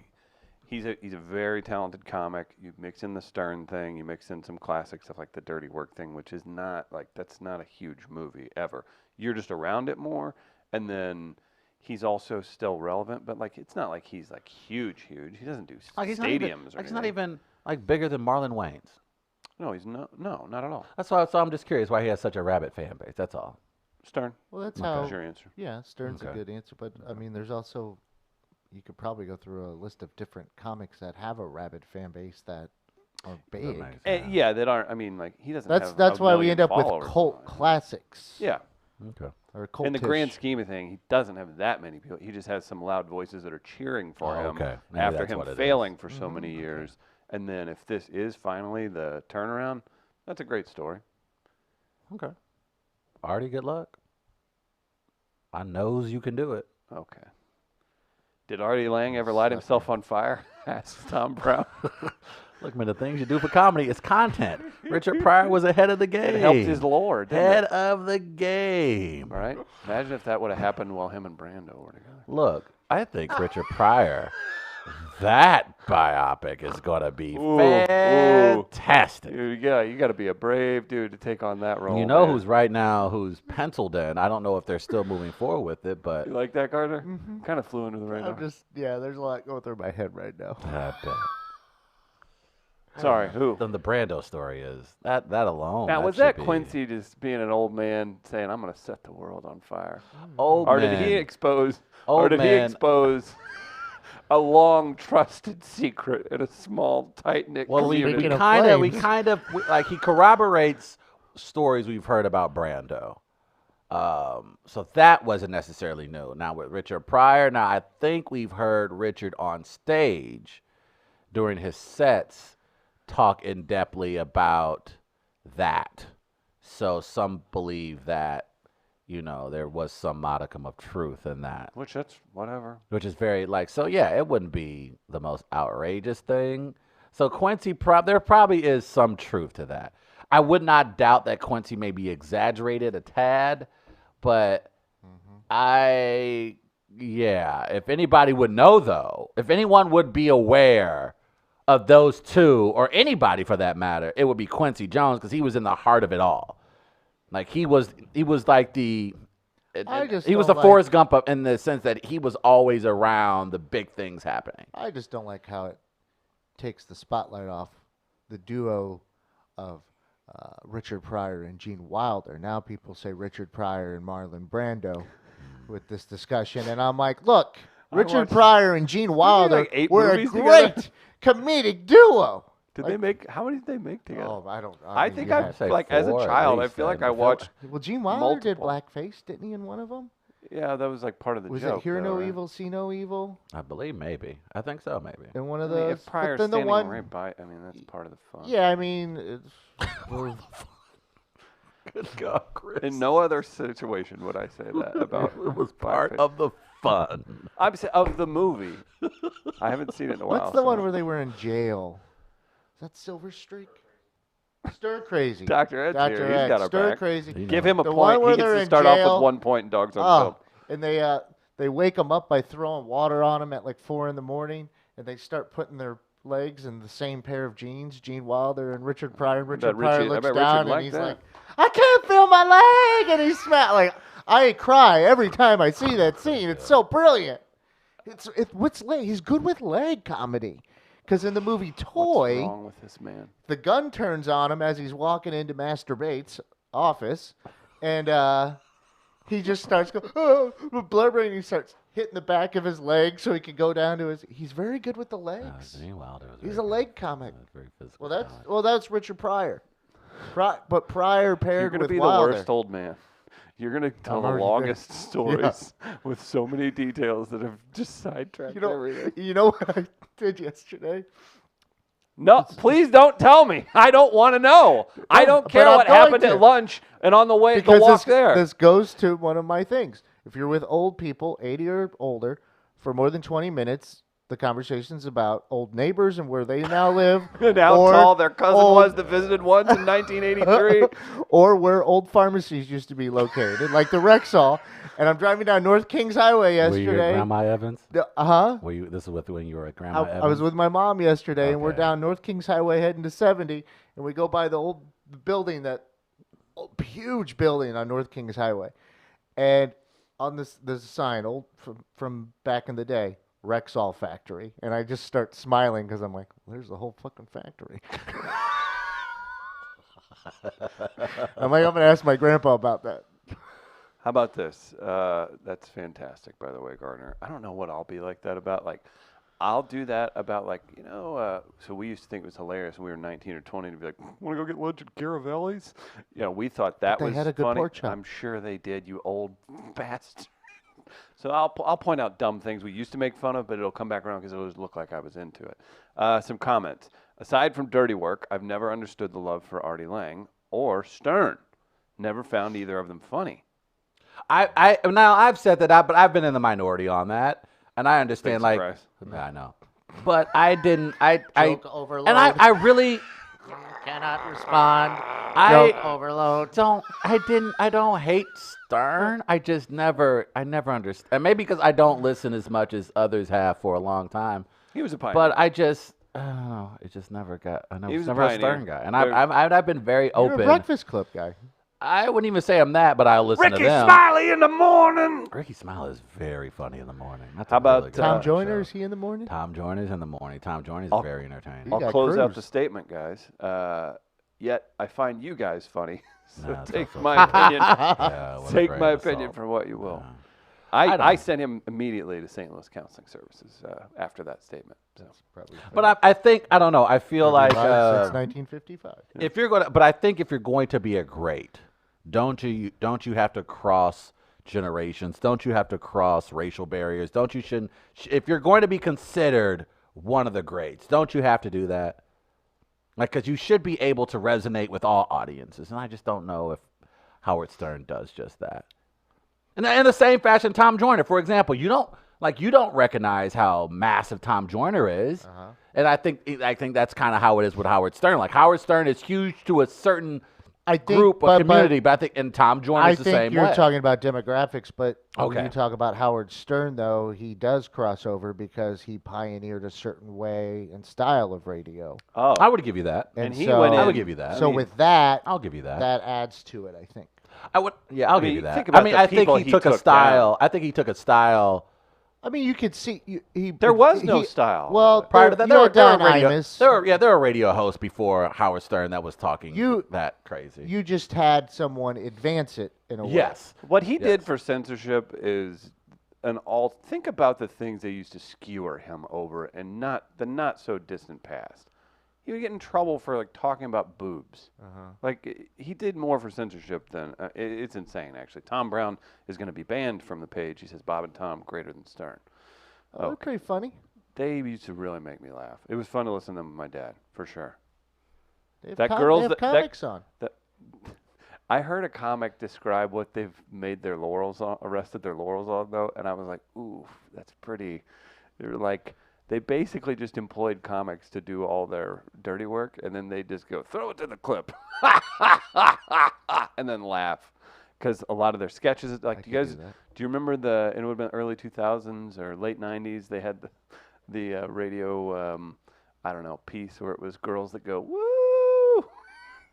he's a very talented comic. You mix in the Stern thing, you mix in some classic stuff like the Dirty Work thing, which is not like that's not a huge movie ever. You're just around it more, and then he's also still relevant. But like it's not like he's like huge. He doesn't do Like stadiums he's not even, or like, he's anything. not even like bigger than Marlon Wayans. No, he's not at all. That's why. So I'm just curious why he has such a rabid fan base. That's all. Stern. Well, that's That's how. your answer. Yeah, Stern's a Okay. good answer, but I mean, there's also you could probably go through a list of different comics that have a rabid fan base that are big. makes Yeah, that aren't. I mean, like he doesn't. That's have that's a why we million end up with followers cult online. classics. Yeah. Okay. or Colt In the grand Tish. scheme of things, he doesn't have that many people. He just has some loud voices that are cheering for him okay. Maybe after that's him what it is. failing for so many years. And then if this is finally the turnaround, that's a great story. Okay. Artie, good luck. I knows you can do it. Okay. Did Artie Lang ever light himself on fire? Asked Tom Brown. Look, man, the things you do for comedy is content. Richard Pryor was ahead of the game. It helped his lore, didn't Head it? of the game. Right? Imagine if that would have happened while him and Brando were together. Look, I think Richard Pryor, that biopic is going to be Ooh, fantastic. You got to be a brave dude to take on that role. You know man. who's right now, who's penciled in. I don't know if they're still moving forward with it, but You like that, Gardner? Kind of flew under the radar. There's a lot going through my head right now. I bet. Sorry, who? Then the Brando story is that alone. Now, was should that be- Quincy just being an old man saying, I'm going to set the world on fire? Old Or man. did he expose Old he man. expose a long trusted secret in a small tight knit Well, we community? Speaking of kind of like he corroborates stories we've heard about Brando. So that wasn't necessarily new. Now with Richard Pryor, I think we've heard Richard on stage during his sets talk in depthly about that. So some believe that, there was some modicum of truth in that. Which that's whatever. Which is very so yeah, it wouldn't be the most outrageous thing. So Quincy, there probably is some truth to that. I would not doubt that Quincy maybe exaggerated a tad, but if anybody would know though, if anyone would be aware of those two, or anybody for that matter, it would be Quincy Jones, because he was in the heart of it all. Like he was like he was don't the like- Forrest Gump in the sense that he was always around the big things happening. I just don't like how it takes the spotlight off the duo of Richard Pryor and Gene Wilder. Now people say Richard Pryor and Marlon Brando with this discussion, and I'm like, look, Richard watched- Pryor and Gene Wilder like 8 were a movies together? great comedic duo. How many did they make together? Oh, I don't. I mean, think you I had- say like as a 4 at child, I least feel like then. I watched. Well, Gene Wilder did multiple. blackface, didn't he? In one of them, Yeah, that was like part of the was joke. it "Hear though, No right? Evil, See No Evil"? I believe maybe. I think so, maybe. In one of I mean, those. if Pryor's but then the standing one, right by, I mean, that's part of the fun. yeah, I mean, it's, well, Good God, Chris. In no other situation would I say that about. It was part blackface. of the fun. I'm saying of the movie. I haven't seen it in a while. what's the so- one where they were in jail? Is that Silver Streak? Stir Crazy. Dr. Ed's here. Dr. He's Ed, got our Stir back. Crazy. You Give know. him a The point. one where He gets they're to in start off jail. with 1 point in Dogs on Film. Oh, and they wake them up by throwing water on them at like 4 in the morning, and they start putting their legs in the same pair of jeans. Gene Wilder and Richard Pryor. And Richard Pryor I looks bet down Richard and he's liked like, "I can't feel my leg," and he's like, I cry every time I see that scene. It's so brilliant. He's good with leg comedy. Because in the movie What's Toy, wrong with this man? the gun turns on him as he's walking into Master Bates' office, and he just starts going, "Oh, blubbering." He starts hitting the back of his leg so he can go down to his. He's very good with the legs. Gene Wilder was He's very a leg comic. good. Very physical. That's Richard Pryor. But Pryor You're paired going to with be Wilder. the worst old man. You're going to tell the already there. longest stories with so many details that have just sidetracked everything. You know what I did yesterday? No, please don't tell me. I don't want to know. I don't but care I'm what going happened to. at lunch and on the way to Because walk there. this goes to one of my things. If you're with old people, 80 or older, for more than 20 minutes, the conversation's about old neighbors and where they now live. And how or tall their cousin old- was that visited once in 1983. or where old pharmacies used to be located, like the Rexall. And I'm driving down North Kings Highway Were you at yesterday. Grandma Evans? Uh-huh. This is when you were at Grandma Evans? I was with my mom yesterday, and we're Okay. down North Kings Highway heading to 70, and we go by the old building, huge building on North Kings Highway. And on this, there's a sign, from back in the day, Rexall Factory. And I just start smiling because I'm like, there's the whole fucking factory. I'm going to ask my grandpa about that. How about this? That's fantastic, by the way, Gardner. I don't know what I'll be like that about. Like, I'll do that about so we used to think it was hilarious when we were 19 or 20 to be like, want to go get lunch at Caravelli's? We thought that they was had a good funny. pork chop. I'm sure they did, you old bastard. So I'll point out dumb things we used to make fun of, but it'll come back around because it always looked like I was into it. Some comments. Aside from Dirty Work, I've never understood the love for Artie Lang or Stern. Never found either of them funny. Now I've said that, but I've been in the minority on that, and I understand. Big Like, surprise. I know, but I didn't. Joke overload. And I really cannot respond. I Joke overload. I don't hate Stern. I never understand. And maybe because I don't listen as much as others have for a long time. He was a pioneer. But I don't know. It just never got. I He was was a never a pioneer. Stern guy, and I've been very You're open. a Breakfast Club guy. I wouldn't even say I'm that, but I listen Ricky to them. Smiley in the morning. Ricky Smiley is very funny in the morning. That's How a really about, good Tom show. Joyner, is he in the morning? Tom Joyner's in the morning. Tom Joyner's very entertaining. I'll got close out Cruz. the statement, guys. Yet I find you guys funny. So Nah, it's take also my true. opinion. Yeah, with a Take grain my of opinion salt. for what you will. Yeah. I don't- sent him immediately to St. Louis Counseling Services after that statement. So. Probably. But I think I don't know. I feel like since 1955. if you're going to, but I think if you're going to be a great, don't you have to cross generations? Don't you have to cross racial barriers? Don't you shouldn't if you're going to be considered one of the greats? Don't you have to do that? Like, because you should be able to resonate with all audiences, and I just don't know if Howard Stern does just that. And in the same fashion, Tom Joyner, for example, you don't recognize how massive Tom Joyner is, and I think that's kind of how it is with Howard Stern. Like Howard Stern is huge to a certain I think, group or community, but I think and Tom Joyner's the think same you're way. talking about demographics, but Okay. when you talk about Howard Stern, though, he does cross over because he pioneered a certain way and style of radio. Oh, I would give you that. and he so- went in. I would give you that. So I mean, with that, I'll give you that. that adds to it, I think. I would. Yeah, I'll I mean, give you that. think about I mean, the I think people he he took a took style. down. I think he took a style. I mean, you could see There was no style. Well, Prior to that, there there were were radio. Imus. There were radio hosts before Howard Stern that was talking that crazy. You just had someone advance it in a way. Yes. What he did Yes. for censorship is think about the things they used to skewer him over and not so distant past. He would get in trouble for talking about boobs. He did more for censorship than it's insane actually. Tom Brown is going to be banned from the page. He says Bob and Tom greater than Stern. Oh, they're pretty funny. They used to really make me laugh. It was fun to listen to them with my dad for sure. They have That com- girls they have that- comics on. I heard a comic describe what they've made their laurels on, arrested their laurels on though, and I was like, ooh, that's pretty. They're they basically just employed comics to do all their dirty work, and then they just go throw it to the clip, and then laugh, because a lot of their sketches, do you guys, do you remember it would have been early 2000s or late 90s? They had the radio, I don't know, piece where it was girls that go woo,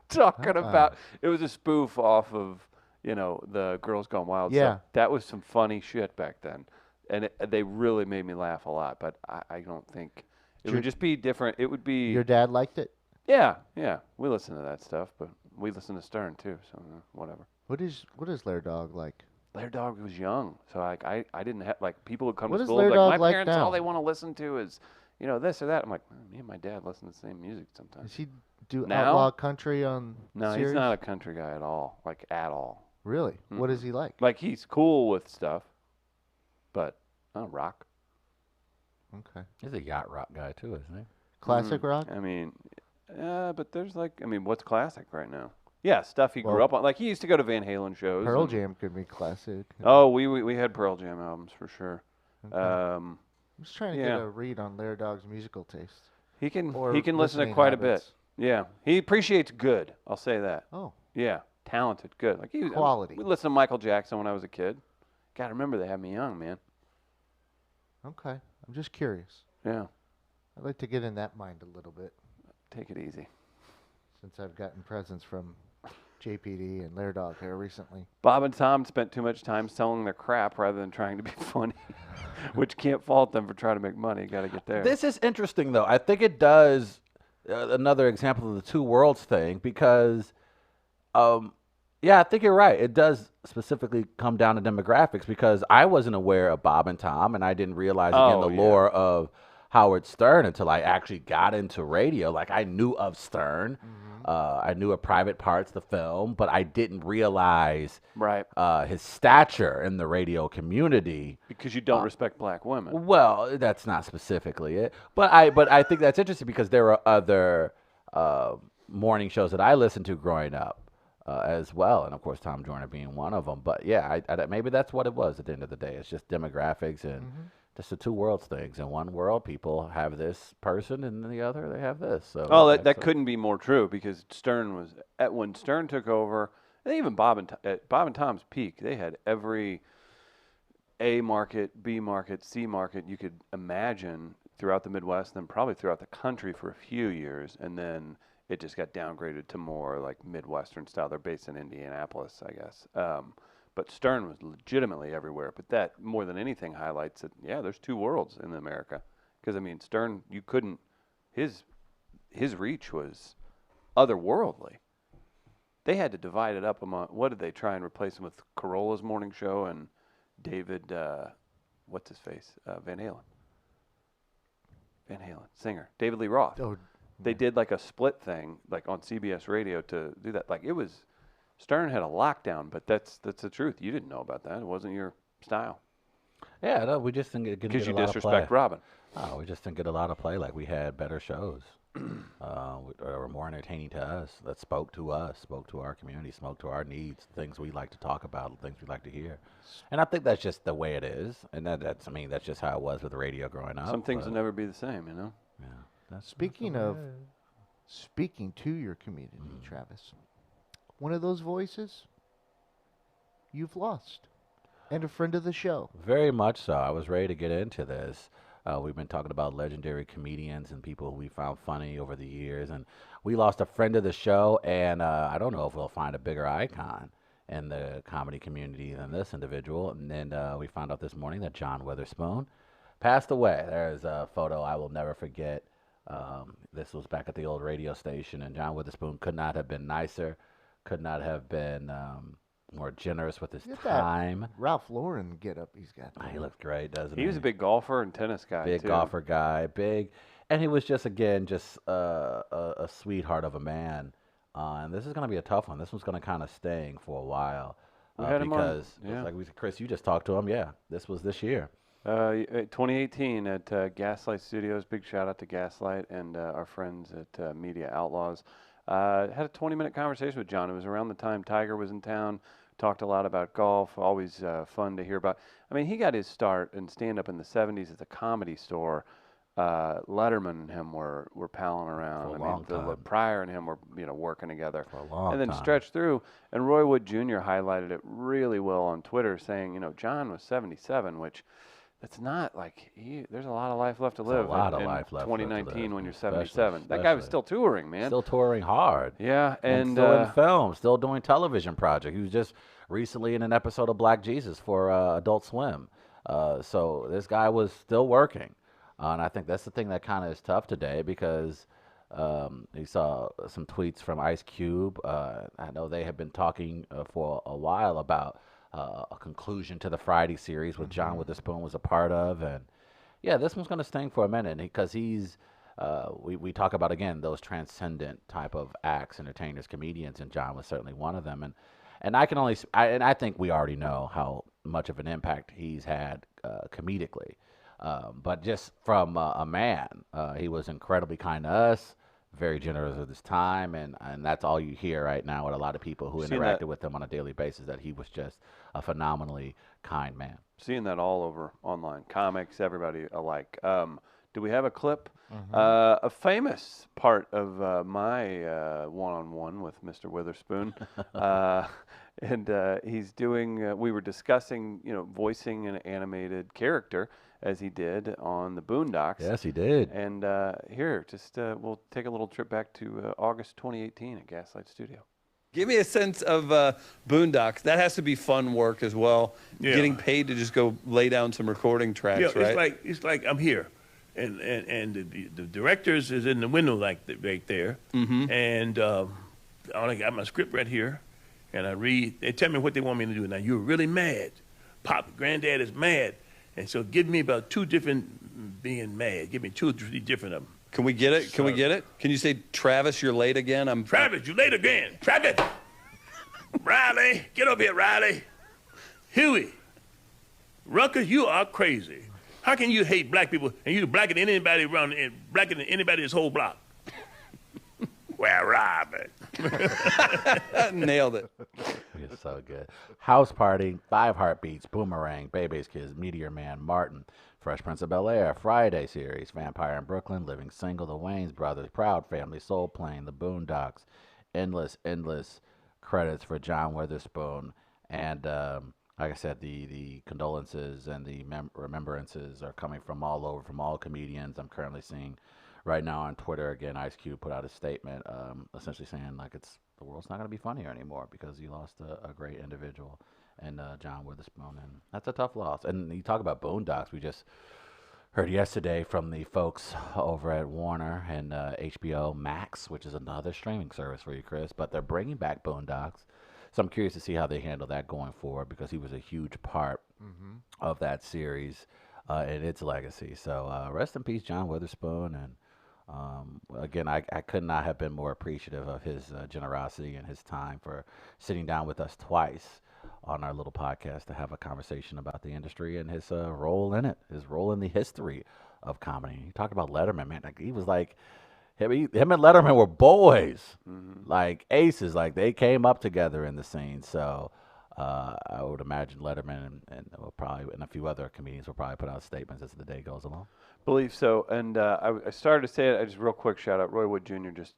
talking about. It was a spoof off of the Girls Gone Wild. Yeah. stuff. That was some funny shit back then. And they really made me laugh a lot, but I don't think it would just be different. It would be Your dad liked it? yeah. We listen to that stuff, but we listen to Stern too, so whatever. What is Lair Dog like? Lair Dog was young, so I didn't have people would come What to is school Lair and be Dog my like parents now? all they want to listen to is this or that. I'm like, me and my dad listen to the same music sometimes. Does he do Now? outlaw country on No, series? he's not a country guy at all, at all. Really? What is he like? Like he's cool with stuff, but rock. Okay. He's a yacht rock guy too, isn't he? Classic rock? I mean, but there's what's classic right now? Yeah, stuff he grew Well- up on. Like he used to go to Van Halen shows. Pearl and- Jam could be classic. Oh, we had Pearl Jam albums for sure. Okay. Um, I'm just trying to yeah. get a read on Lair Dog's musical taste. he can Or listen to listening quite a bit. habits. Yeah, he appreciates good. I'll say that. Oh, Yeah, talented, good. Like he was, Quality. We listened to Michael Jackson when I was a kid. Got to remember they had me young, man. okay. I'm just curious. Yeah, I'd like to get in that mind a little bit take it easy. since I've gotten presents from JPD and Lair Dog here recently. Bob and Tom spent too much time selling their crap rather than trying to be funny, which can't fault them for trying to make money. Got to get there. This is interesting, though. I think it does another example of the two worlds thing because, yeah, I think you're right. It does specifically come down to demographics because I wasn't aware of Bob and Tom, and I didn't realize again Oh, the yeah. lore of Howard Stern until I actually got into radio. Like, I knew of Stern. I knew of Private Parts, the film, but I didn't realize Right. his stature in the radio community. Because you don't respect black women. Well, that's not specifically it, but I think that's interesting because there are other morning shows that I listened to growing up as well, and of course Tom Joyner being one of them. But yeah, maybe that's what it was at the end of the day. It's just demographics and just the two worlds things. In one world, people have this person, and in the other, they have this. So That couldn't be more true because Stern was when Stern took over, and even Bob and Tom's peak, they had every A market, B market, C market you could imagine throughout the Midwest, and then probably throughout the country for a few years, and then it just got downgraded to more like Midwestern style. They're based in Indianapolis, I guess. But Stern was legitimately everywhere. But that, more than anything, highlights that, yeah, there's two worlds in America. Because, I mean, Stern, you couldn't, his reach was otherworldly. They had to divide it up among, what did they try and replace him with? Carolla's morning show and David, what's his face? Van Halen, singer. David Lee Roth. Oh, They did like a split thing, like on CBS Radio to do that. Like it was, Stern had a lockdown, but that's the truth. You didn't know about that. It wasn't your style. Yeah, no, we just didn't get Because you a lot disrespect of play. Robin. Oh, we just didn't get a lot of play. Like we had better shows that were more entertaining to us, that spoke to us, spoke to our community, spoke to our needs, things we like to talk about, things we like to hear. And I think that's just the way it is. And that's just how it was with the radio growing up. Some things will never be the same, you know? Yeah. speaking to your community, Travis, one of those voices you've lost, and a friend of the show. Very much so. I was ready to get into this. We've been talking about legendary comedians and people who we found funny over the years, and we lost a friend of the show, and I don't know if we'll find a bigger icon in the comedy community than this individual. And then we found out this morning that John Witherspoon passed away. There's a photo I will never forget. This was back at the old radio station, and John Witherspoon could not have been nicer, could not have been more generous with his Look at that time. Ralph Lauren get up he's got. He looked great, doesn't he? He was a big golfer and tennis guy, big too. golfer guy, big, and he was just a sweetheart of a man. And this is going to be a tough one. This one's going to kind of sting for a while We had him on, because yeah. it's like Chris, you just talked to him. Yeah, this was this year. 2018 at Gaslight Studios. Big shout out to Gaslight and our friends at Media Outlaws. Had a 20-minute conversation with John. It was around the time Tiger was in town. Talked a lot about golf. Always fun to hear about. I mean, he got his start in stand-up in the 70s at the Comedy Store. Letterman and him were palling around. For a long time. Pryor and him were working together For a long and then time. stretched through. And Roy Wood Jr. highlighted it really well on Twitter, saying, John was 77, which that's not like there's a lot of life left to live. a lot of in life left to 2019 live, when you're especially- 77. That guy was especially. still touring, man. Still touring hard. Yeah, and still in film, still doing television project. He was just recently in an episode of Black Jesus for Adult Swim. So this guy was still working. And I think that's the thing that kind of is tough today because you saw some tweets from Ice Cube. I know they have been talking for a while about a conclusion to the Friday series, which John Witherspoon was a part of. And yeah, this one's going to sting for a minute because he's, we talk about, again, those transcendent type of acts, entertainers, comedians, and John was certainly one of them. And I can only, and I think we already know how much of an impact he's had comedically. But just from a man, he was incredibly kind to us, very generous with his time, and that's all you hear right now with a lot of people who Seen interacted that- with him on a daily basis, that he was just a phenomenally kind man. seeing that all over online, comics, everybody alike. Do we have a clip? Mm-hmm. A famous part of my one-on-one with Mr. Witherspoon, and he's doing. We were discussing, voicing an animated character as he did on the Boondocks. Yes, he did. And here, just we'll take a little trip back to August 2018 at Gaslight Studio. Give me a sense of Boondocks. That has to be fun work as well. Yeah. Getting paid to just go lay down some recording tracks, Yeah, right? it's like I'm here, and the directors is in the window right there, and I got my script right here, and I read. They tell me what they want me to do. Now you're really mad, Pop, Granddad is mad, And so give me about 2 different being mad. Give me 2 or 3 different of them. Can we get it? Can we get it? Can you say, Travis, you're late again? Travis, you late again. Travis. Riley, get over here, Riley. Huey. Rucker, you are crazy. How can you hate black people and you blacker than anybody around and blacker than anybody this whole block? Well, Robert. Nailed it. It's so good. House Party, 5 Heartbeats, Boomerang, Bebe's Kids, Meteor Man, Martin, Fresh Prince of Bel-Air, Friday series, Vampire in Brooklyn, Living Single, The Wayans Brothers, Proud Family, Soul Plane, The Boondocks, endless credits for John Witherspoon, and like I said, the condolences and the remembrances are coming from all over, from all comedians. I'm currently seeing right now on Twitter, again, Ice Cube put out a statement essentially saying like the world's not going to be funnier anymore because you lost a great individual and John Witherspoon, and that's a tough loss. And you talk about Boondocks, we just heard yesterday from the folks over at Warner and HBO Max, which is another streaming service for you, Chris, but they're bringing back Boondocks. So I'm curious to see how they handle that going forward because he was a huge part of that series and its legacy. So rest in peace, John Witherspoon. And again, I could not have been more appreciative of his generosity and his time for sitting down with us twice on our little podcast to have a conversation about the industry and his role in it, his role in the history of comedy. He talked about Letterman, man. Like, he was like, him and Letterman were boys, like aces. Like, they came up together in the scene. So I would imagine Letterman and a few other comedians will probably put out statements as the day goes along. Believe so. And I started to say it, I just real quick shout out, Roy Wood Jr. just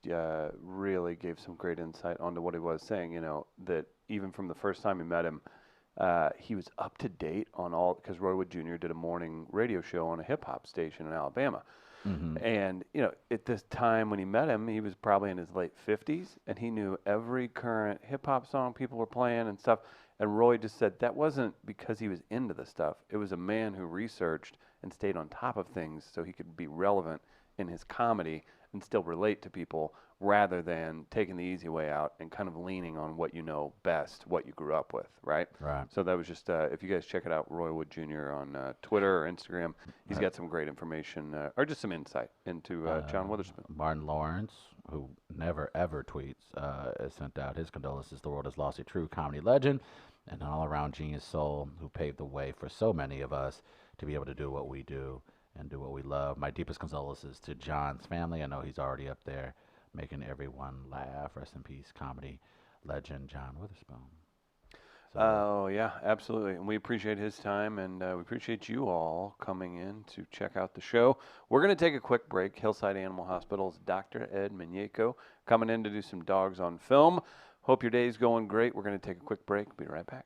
really gave some great insight onto what he was saying, you know, that even from the first time we met him, he was up to date on all, because Roy Wood Jr. did a morning radio show on a hip-hop station in Alabama. And, you know, at this time when he met him, he was probably in his late 50s, and he knew every current hip-hop song people were playing and stuff. And Roy just said that wasn't because he was into the stuff. It was a man who researched and stayed on top of things so he could be relevant in his comedy and still relate to people rather than taking the easy way out and kind of leaning on what you know best, what you grew up with, right? Right. So that was just, if you guys check it out, Roy Wood Jr. on Twitter or Instagram, he's got some great information or just some insight into John Witherspoon. Martin Lawrence, who never ever tweets, has sent out his condolences. The world has lost a true comedy legend and an all-around genius soul who paved the way for so many of us to be able to do what we do and do what we love. My deepest condolences to John's family. I know he's already up there making everyone laugh. Rest in peace, comedy legend John Witherspoon. So, Oh, yeah, absolutely. And we appreciate his time, and we appreciate you all coming in to check out the show. We're going to take a quick break. Hillside Animal Hospital's Dr. Ed Muñeco coming in to do some dogs on film. Hope your day's going great. We're going to take a quick break. Be right back.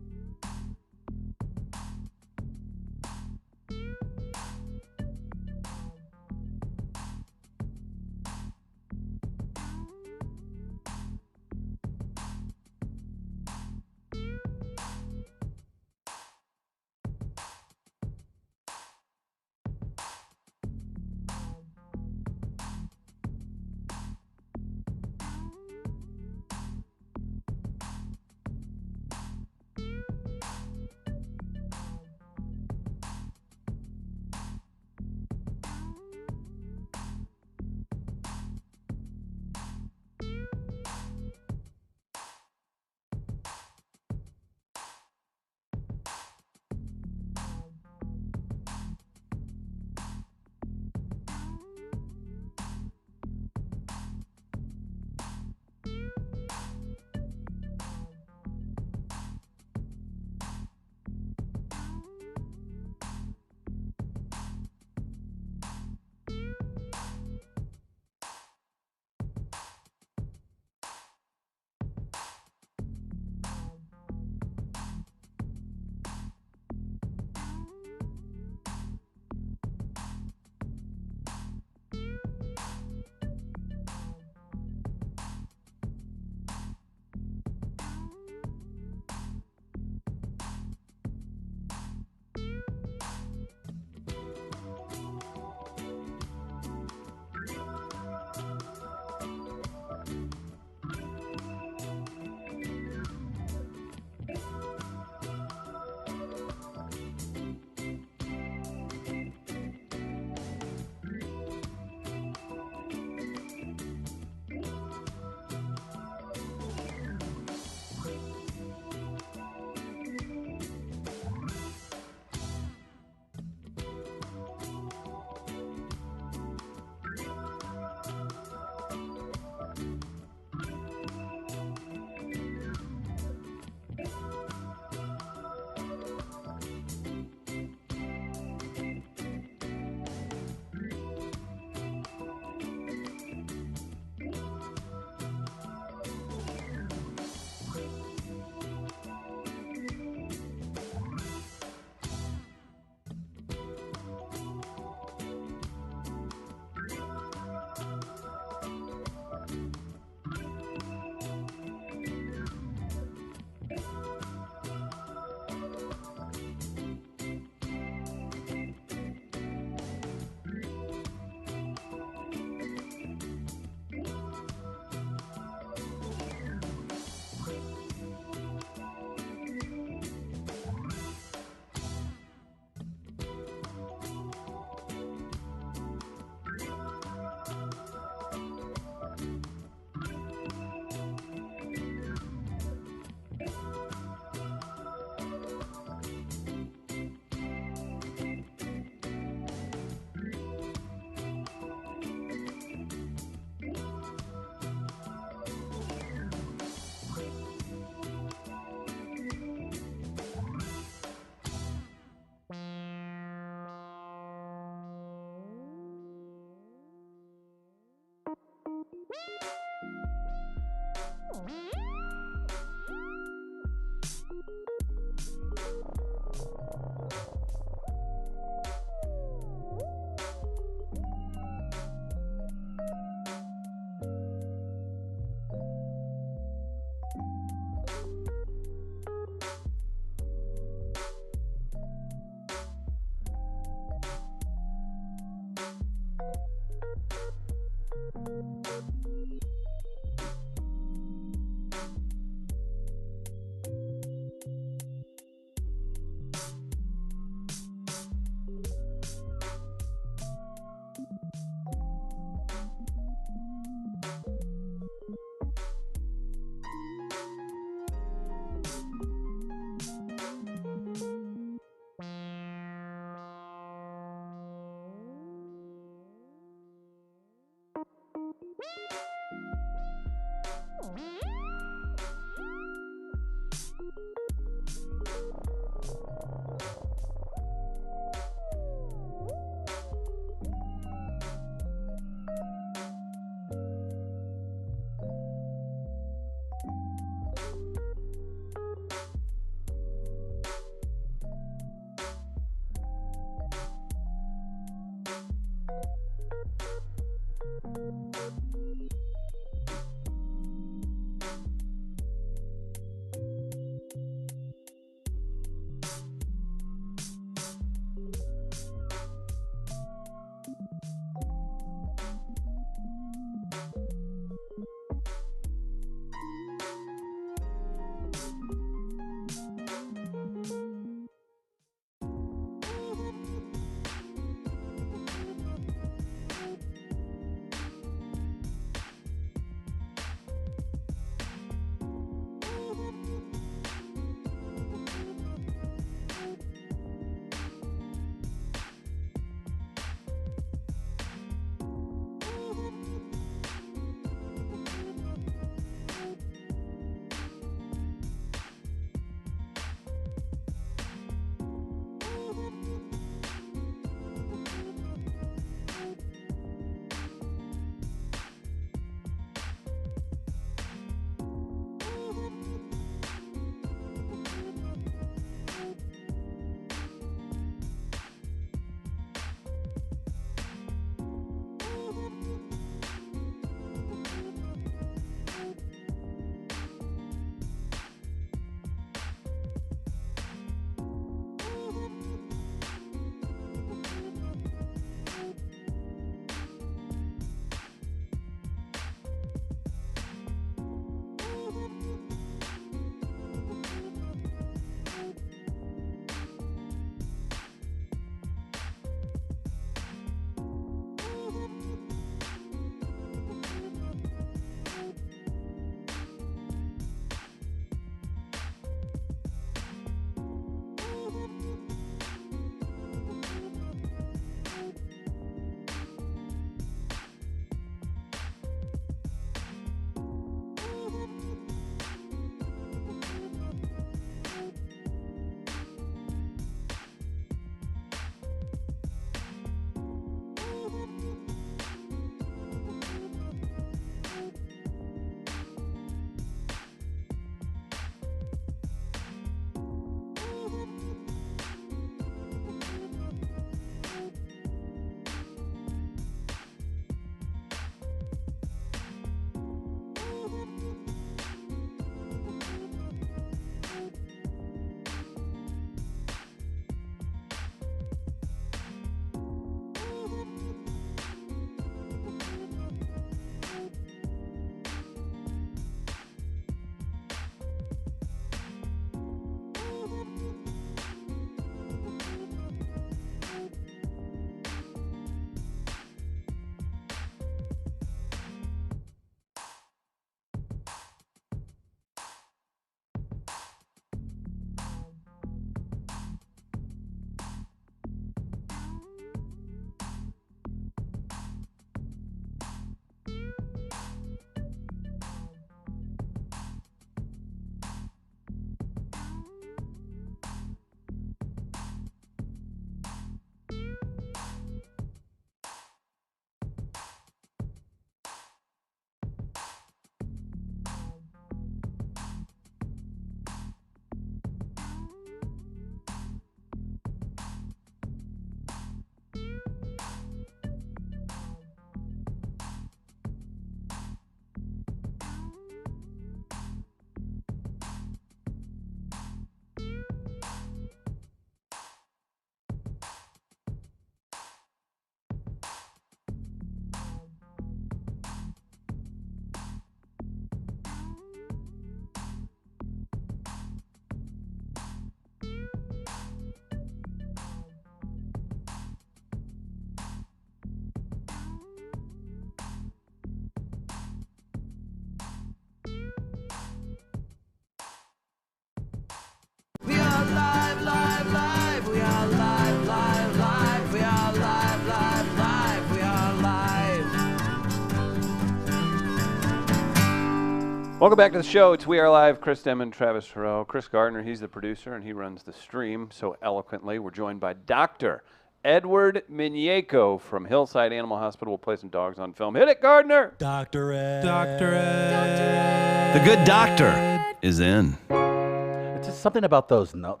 Welcome back to the show. It's We Are Live. Chris Demon, Travis Farrell. Chris Gardner, he's the producer, and he runs the stream so eloquently. We're joined by Dr. Edward Miñeco from Hillside Animal Hospital. We'll play some dogs on film. Hit it, Gardner! Dr. Ed. Dr. Ed. The good doctor is in. It's just something about those notes.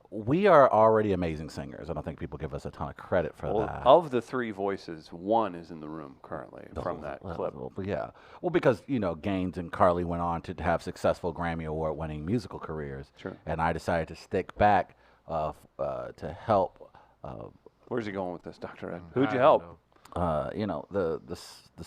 We are already amazing singers. I don't think people give us a ton of credit for Well, that. of the three voices, one is in the room currently from that clip. Well, yeah. Well, because, Gaines and Carly went on to have successful Grammy Award-winning musical careers. Sure. And I decided to stick back to help, Where's he going with this, Dr. Ed? Who'd you help? the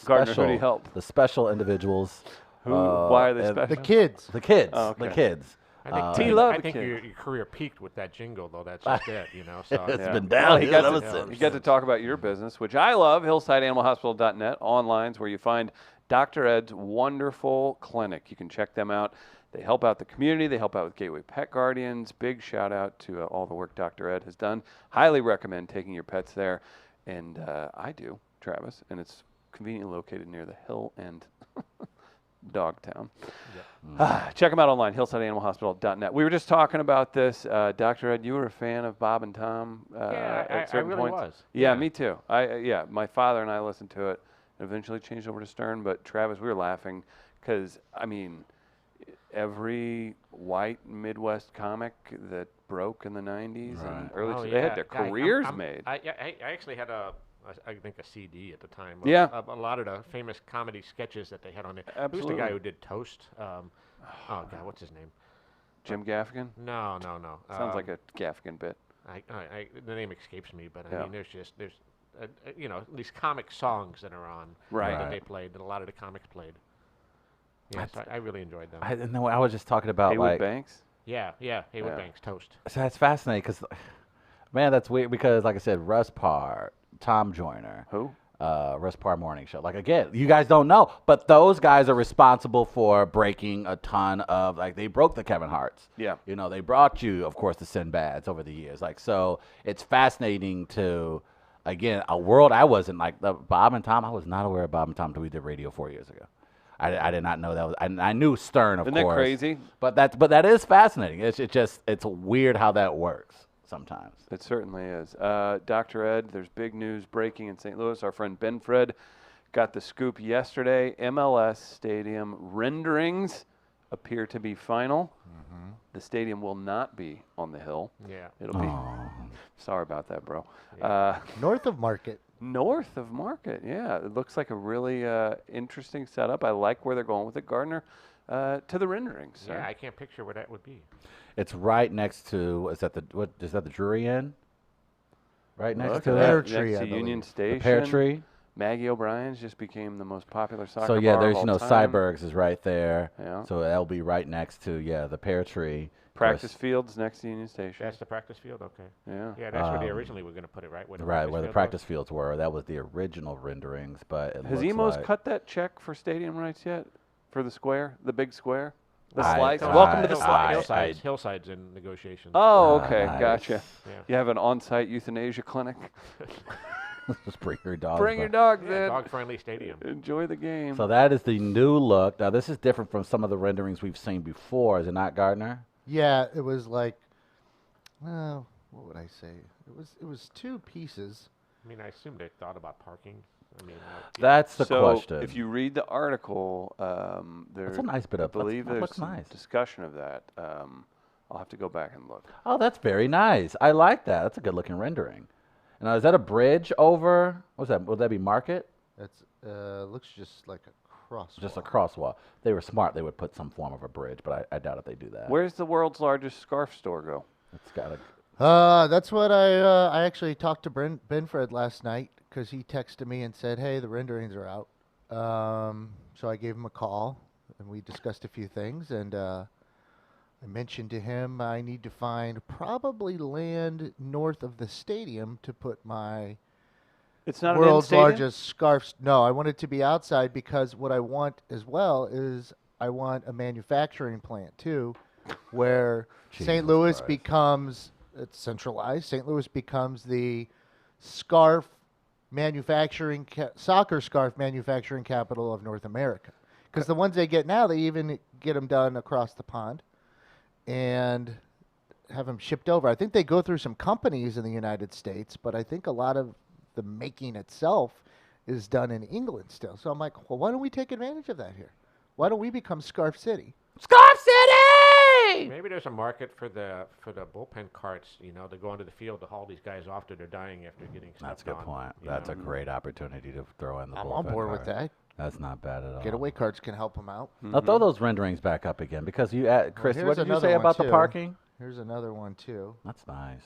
Gardner, special, who'd he help? the special individuals. Why are they and special? The kids. The kids. Oh, okay. The kids. I think, T-Love I the think kid. your career peaked with that jingle, though. That's just it, So It's Yeah. been Well, downhill he got ever to- since. You get to talk about your business, which I love, hillsideanimalhospital.net. Online's where you find Dr. Ed's wonderful clinic. You can check them out. They help out the community. They help out with Gateway Pet Guardians. Big shout out to all the work Dr. Ed has done. Highly recommend taking your pets there. And I do, Travis. And it's conveniently located near the Hill and Dogtown. Check them out online, hillsideanimalhospital.net. We were just talking about this. Dr. Ed, you were a fan of Bob and Tom at I certain really points? was. Yeah, me too. My father and I listened to it and eventually changed over to Stern. But Travis, we were laughing because, every white Midwest comic that broke in the 90s and early, they had their careers made. I actually had I think a CD at the time. Yeah. A lot of the famous comedy sketches that they had on there. Who's Absolutely. the guy who did Toast? Oh, God, what's his name? Jim Gaffigan? No. Sounds like a Gaffigan bit. The name escapes me, but Yeah. I mean, there's these comic songs that are on Right. that they played, that a lot of the comics played. Yeah, so I really enjoyed them. I was just talking about Haywood Banks? Yeah, Haywood Yeah. Banks, Toast. So that's fascinating because, man, that's weird because, like I said, Russ Parr, Tom Joyner, Who? Russ Parr Morning Show. Like, again, you guys don't know, but those guys are responsible for breaking a ton of, they broke the Kevin Harts. Yeah. They brought you, of course, the Sinbads over the years. So it's fascinating to, again, a world I wasn't Bob and Tom. I was not aware of Bob and Tom until we did radio 4 years ago. I did not know that was. I knew Stern, of Isn't that course. crazy? But that is fascinating. It's weird how that works sometimes. It certainly is. Dr. Ed, there's big news breaking in St. Louis. Our friend Ben Fred got the scoop yesterday. MLS Stadium renderings appear to be final. Mm-hmm. The stadium will not be on the hill. Yeah. It'll be. Sorry about that, bro. North of Market. North of Market, yeah. It looks like a really interesting setup. I like where they're going with it, Gardner. To the renderings. Yeah, sir. I can't picture where that would be. It's right next to. Is that the Drury Inn? Right next Look to at it. that. Pear Tree, Next I to Union believe. Station. The Pear Tree. Maggie O'Brien's just became the most popular soccer So yeah, bar there's of all time. Cybergs is right there. Yeah. So that'll be right next to the Pear Tree. Of Practice course, fields next to Union Station. That's the practice field? Okay. Yeah. Yeah, that's where they originally were going to put it, right? Where the right where the field practice was? fields were. That was the original renderings, but it Has looks Emos like cut that check for stadium rights yet? For the square? The big square? The I- slice? I- Welcome to the I- slice. Hillside's in negotiations. Oh, okay. Nice. Gotcha. Yeah. You have an on-site euthanasia clinic? just bring your dog. Bring your dogs Yeah, in. dog-friendly stadium. Enjoy the game. So that is the new look. Now this is different from some of the renderings we've seen before, is it not, Gardner? Yeah, it was like, what would I say? It was two pieces. I mean, I assume they thought about parking. I mean, That's the so question. if you read the article, That's a nice bit I of. believe that there's looks some nice. discussion of that. I'll have to go back and look. Oh, that's very nice. I like that. That's a good looking rendering. Now, is that a bridge over? What's that? Would that be Market? That's looks just like a crosswalk. Just a crosswalk. They were smart. They would put some form of a bridge, but I doubt if they do that. Where's the world's largest scarf store go? It's got a. That's what I actually talked to Benfred last night because he texted me and said, "Hey, the renderings are out." So I gave him a call and we discussed a few things, and I mentioned to him I need to find probably land north of the stadium to put my It's not world's an in-stadium? largest scarf. No, I want it to be outside because what I want as well is I want a manufacturing plant too, where Jesus St. Louis Christ. becomes it's centralized. St. Louis becomes the scarf manufacturing soccer scarf manufacturing capital of North America. Because the ones they get now, they even get them done across the pond and have them shipped over. I think they go through some companies in the United States, but I think a lot of the making itself is done in England still. So I'm like, well, why don't we take advantage of that here? Why don't we become Scarf City? Scarf City! Maybe there's a market for the bullpen carts. You know, to go into the field to haul these guys off to they're dying after getting stuff That's a good done, point. you That's know? a great opportunity to throw in the I'm bullpen on board with card. that. That's not bad at all. Getaway carts can help them out. Now throw those renderings back up again because you, Chris. here's What did you another say one, about the too. parking? Here's another one, too. That's nice.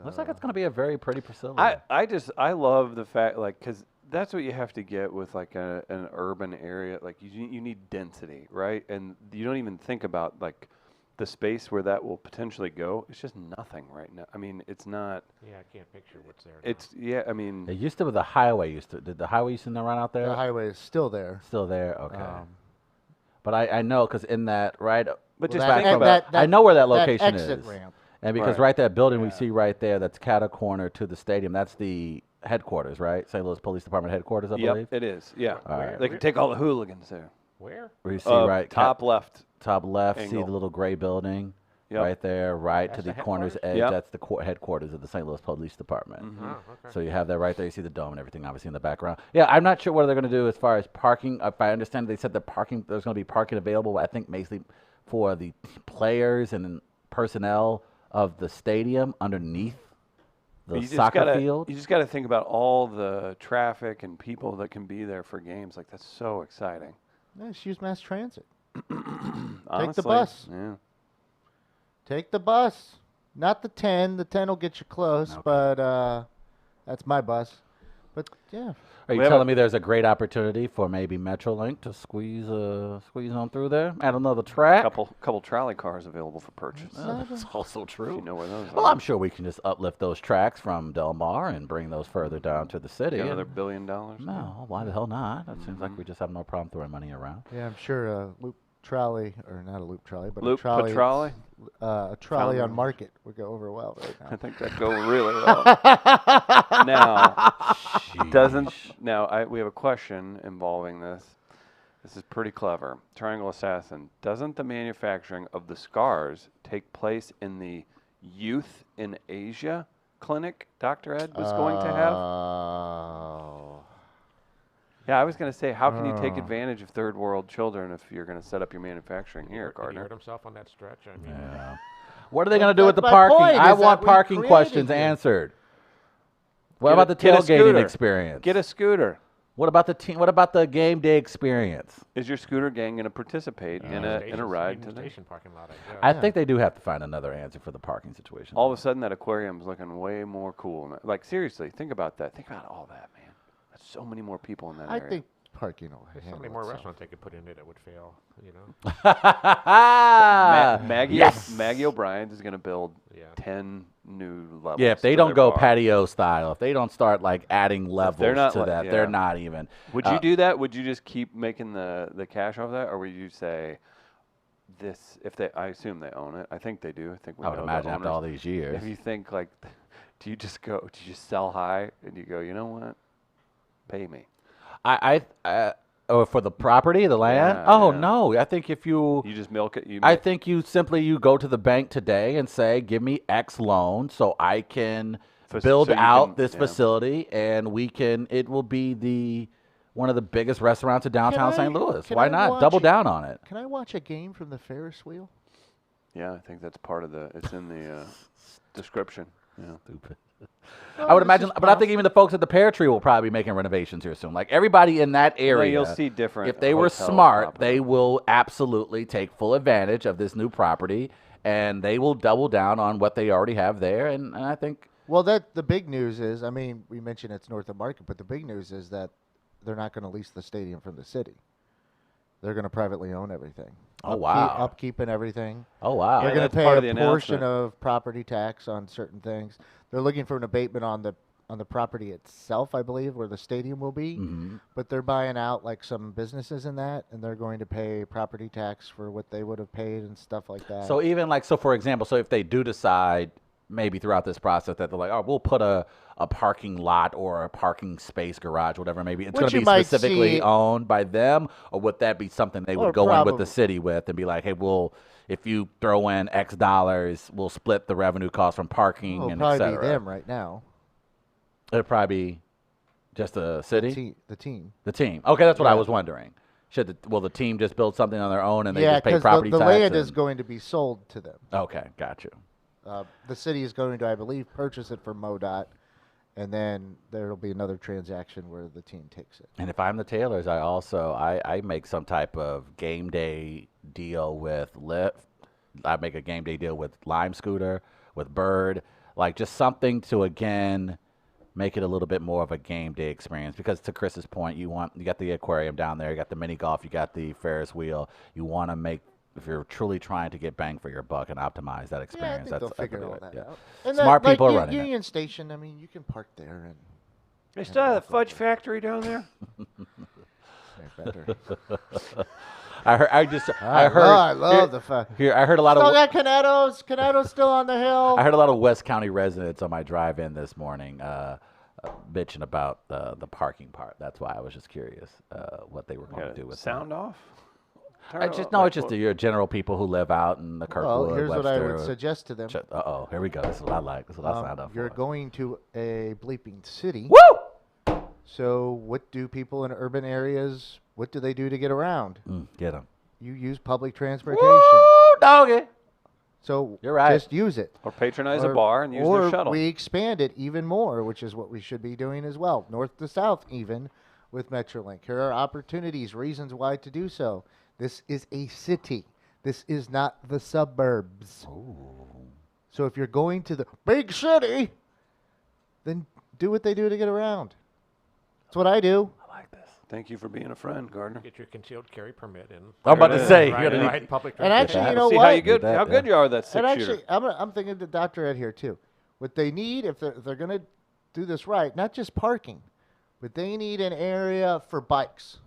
Looks like it's going to be a very pretty facility. I love the fact, like, because that's what you have to get with like an urban area. Like you need density, right? And you don't even think about like the space where that will potentially go. It's just nothing right now. I mean, it's not. Yeah, I can't picture what's there. now. It's I mean, It used to be the highway. Did the highway used to run out there? The highway is still there. Still there? Okay. Um, But I know because in that right. but Well, just that- think back about. from- I know where that location exit is. ramp. And because Right. right that building we see right there, that's catty corner to the stadium. That's the headquarters, right? St. Louis Police Department headquarters, I believe. Yep, it is. Yeah, All right. they can take all the hooligans there. Where? Where you see right top left. top left, see angle. the little gray building Yep. right there, right That's to the the corner's edge. Yep. That's the headquarters of the St. Louis Police Department. Mm-hmm. Oh, okay. So you have that right there. You see the dome and everything, obviously in the background. Yeah, I'm not sure what they're going to do as far as parking. If I understand, they said the parking there's going to be parking available. I think mainly for the players and personnel of the stadium underneath the You just soccer gotta, field. You just got to think about all the traffic and people that can be there for games. Like that's so exciting. Yeah, just use mass transit. Honestly, bus. Yeah. Take the bus. Not the 10. The 10 will get you close, Okay. but that's my bus. But, yeah. Are you We have telling me there's a great opportunity for maybe MetroLink to squeeze on through there? Add another track. Couple trolley cars available for purchase. That's also If true. you know where those Well, are. I'm sure we can just uplift those tracks from Del Mar and bring those further down to the city. Another and- $1 billion. No, why the hell not? That seems Mm-hmm. like we just have no problem throwing money around. Yeah, I'm sure a loop trolley, or not a loop trolley, but Loop a trolley. trolley. A trolley on Found- Market would go over well right I now. think that'd go really well. We have a question involving this. This is pretty clever. Triangle Assassin. Doesn't the manufacturing of the scars take place in the Youth in Asia clinic Dr. Ed was going to have? Oh. Yeah, I was going to say, how can you take advantage of third world children if you're going to set up your manufacturing here, Did he Gardner? hurt himself on that stretch? I mean, Yeah. What are they going to do with the That's my parking? point, I is want that we parking created questions it. answered. What Get about a- the get a tailgating scooter. experience? Get a scooter. What about the team? What about the game day experience? Is your scooter gang going to participate in a ride to the? station parking lot? I guess. I think they do have to find another answer for the parking situation. All of a sudden, that aquarium's looking way more cool. Like seriously, think about that. Think about all that, man. There's so many more people in that I area. think parking will There's so handle many more itself. restaurants they could put in it that would fail. You know. Maggie, yes. Maggie O'Brien's is going to build Yeah. 10 new levels. Yeah, if they to don't their go bar. patio style, if they don't start like adding levels not to like- that, yeah. they're not even. Would you do that? Would you just keep making the cash off that, or would you say this? If they, I assume they own it. I think they do. I think we I would know the imagine after all owners. these years. If you think like, do you just sell high and you go, you know what? Pay me. Oh, for the property, the land? Yeah, Oh yeah. no, I think if you You just milk it. I think you go to the bank today and say, "Give me X loan so I can build so you out can- this yeah. facility, and it will be one of the biggest restaurants in downtown St. Louis. can Why I not watch double it? down on it?" Can I watch a game from the Ferris wheel? Yeah, I think that's part of the. It's in the description. Yeah. Stupid. Well, I would this imagine, is but I think even the folks at the Pear Tree will probably be making renovations here soon. Like everybody in that area, you'll see different If they were hotel smart, property. they will absolutely take full advantage of this new property, and they will double down on what they already have there. And I think Well, the big news is, I mean, we mentioned it's north of Market, but the big news is that they're not going to lease the stadium from the city. They're going to privately own everything. Oh, wow. Upkeep and everything. oh wow, They're Yeah, going that's to pay part of the a portion announcement. of property tax on certain things. They're looking for an abatement on the property itself, I believe, where the stadium will be. Mm-hmm. But they're buying out like some businesses in that, and they're going to pay property tax for what they would have paid and stuff like that. So even like for example, so if they do decide maybe throughout this process that they're like, oh, we'll put a parking lot or a parking space garage, whatever maybe it's going Which to you be might specifically see- owned by them, or would that be something they would Or go in with the probably- city with and be like, hey, if you throw in X dollars, we'll split the revenue cost from parking It'll and et probably be cetera. them right now. It'd probably be just the city, The team. the team. Okay, that's what I Yeah. was wondering. Will the team just build something on their own and they Yeah, just pay because property the tax? land is and- going to be sold to them. Okay, got you. The city is going to, I believe, purchase it from MoDOT, and then there will be another transaction where the team takes it. And if I'm the Taylors, I make some type of game day deal with Lyft. I make a game day deal with Lime Scooter, with Bird, like just something to again make it a little bit more of a game day experience. Because to Chris's point, you got the aquarium down there, you got the mini golf, you got the Ferris wheel. You want to make, if you're truly trying to get bang for your buck and optimize that Yeah, I experience, think they'll that's figure the all way- that yeah. out. And Smart that, people like, are running it. Union Station, I mean, you can park there and They still have the fudge factory down there. they're better. I love the fact. Here, I heard a lot Still of. got Canetto's. Canetto's still on the hill. I heard a lot of West County residents on my drive in this morning bitching about the parking part. That's why I was just curious what they were going Got to do with sound that. off. It's just your general people who live out in the Kirkwood, Well, here's what I would Webster. suggest to them. Uh-oh, here we go. This is what I like. This is what I signed up You're for. going to a bleeping city. Woo! So what do people in urban areas, what do they do to get around? Get them. You use public transportation. Woo, doggy. So You're right. just use it. Or patronize a bar and use or their shuttle. we expand it even more, which is what we should be doing as well, north to south even with Metrolink. Here are opportunities, reasons why to do so. This is a city. This is not the suburbs. So if you're going to the big city, then do what they do to get around. That's what I do. I like this. Thank you for being a friend, Gardner. Get your concealed carry permit and I'm about There to it say, is. you're ride, gonna need- ride public And transportation. actually, you know See what? how you good, that, how yeah. good you are with that And six-shooter. actually, I'm thinking to Dr. Ed here too. What they need, if they're going to do this right, not just parking, but they need an area for bikes.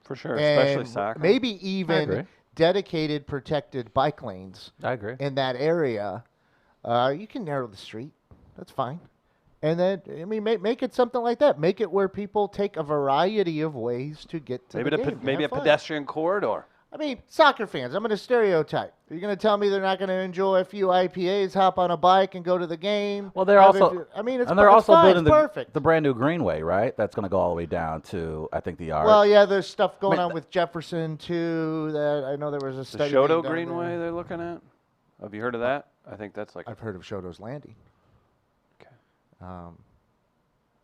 For sure, especially And soccer. maybe agree. even dedicated protected bike lanes I agree. in that area. You can narrow the street. That's fine. And then, I mean, make it something like that. Make it where people take a variety of ways to get to maybe the a game. maybe a Have fun. pedestrian corridor. I mean, soccer fans, I'm going to stereotype. You're going to tell me they're not going to enjoy a few IPAs, hop on a bike, and go to the game? Well, they're have a also, few- I mean, it's, and they're it's also fine, building it's perfect. the brand new Greenway, right? That's going to go all the way down to, I think, the arch. Well, yeah, there's stuff going mean, on with Jefferson, too. That I know there was a The study. Shoto being done Greenway there. they're looking at. Have you heard of that? I think that's like I've heard of Shoto's Landing. Okay.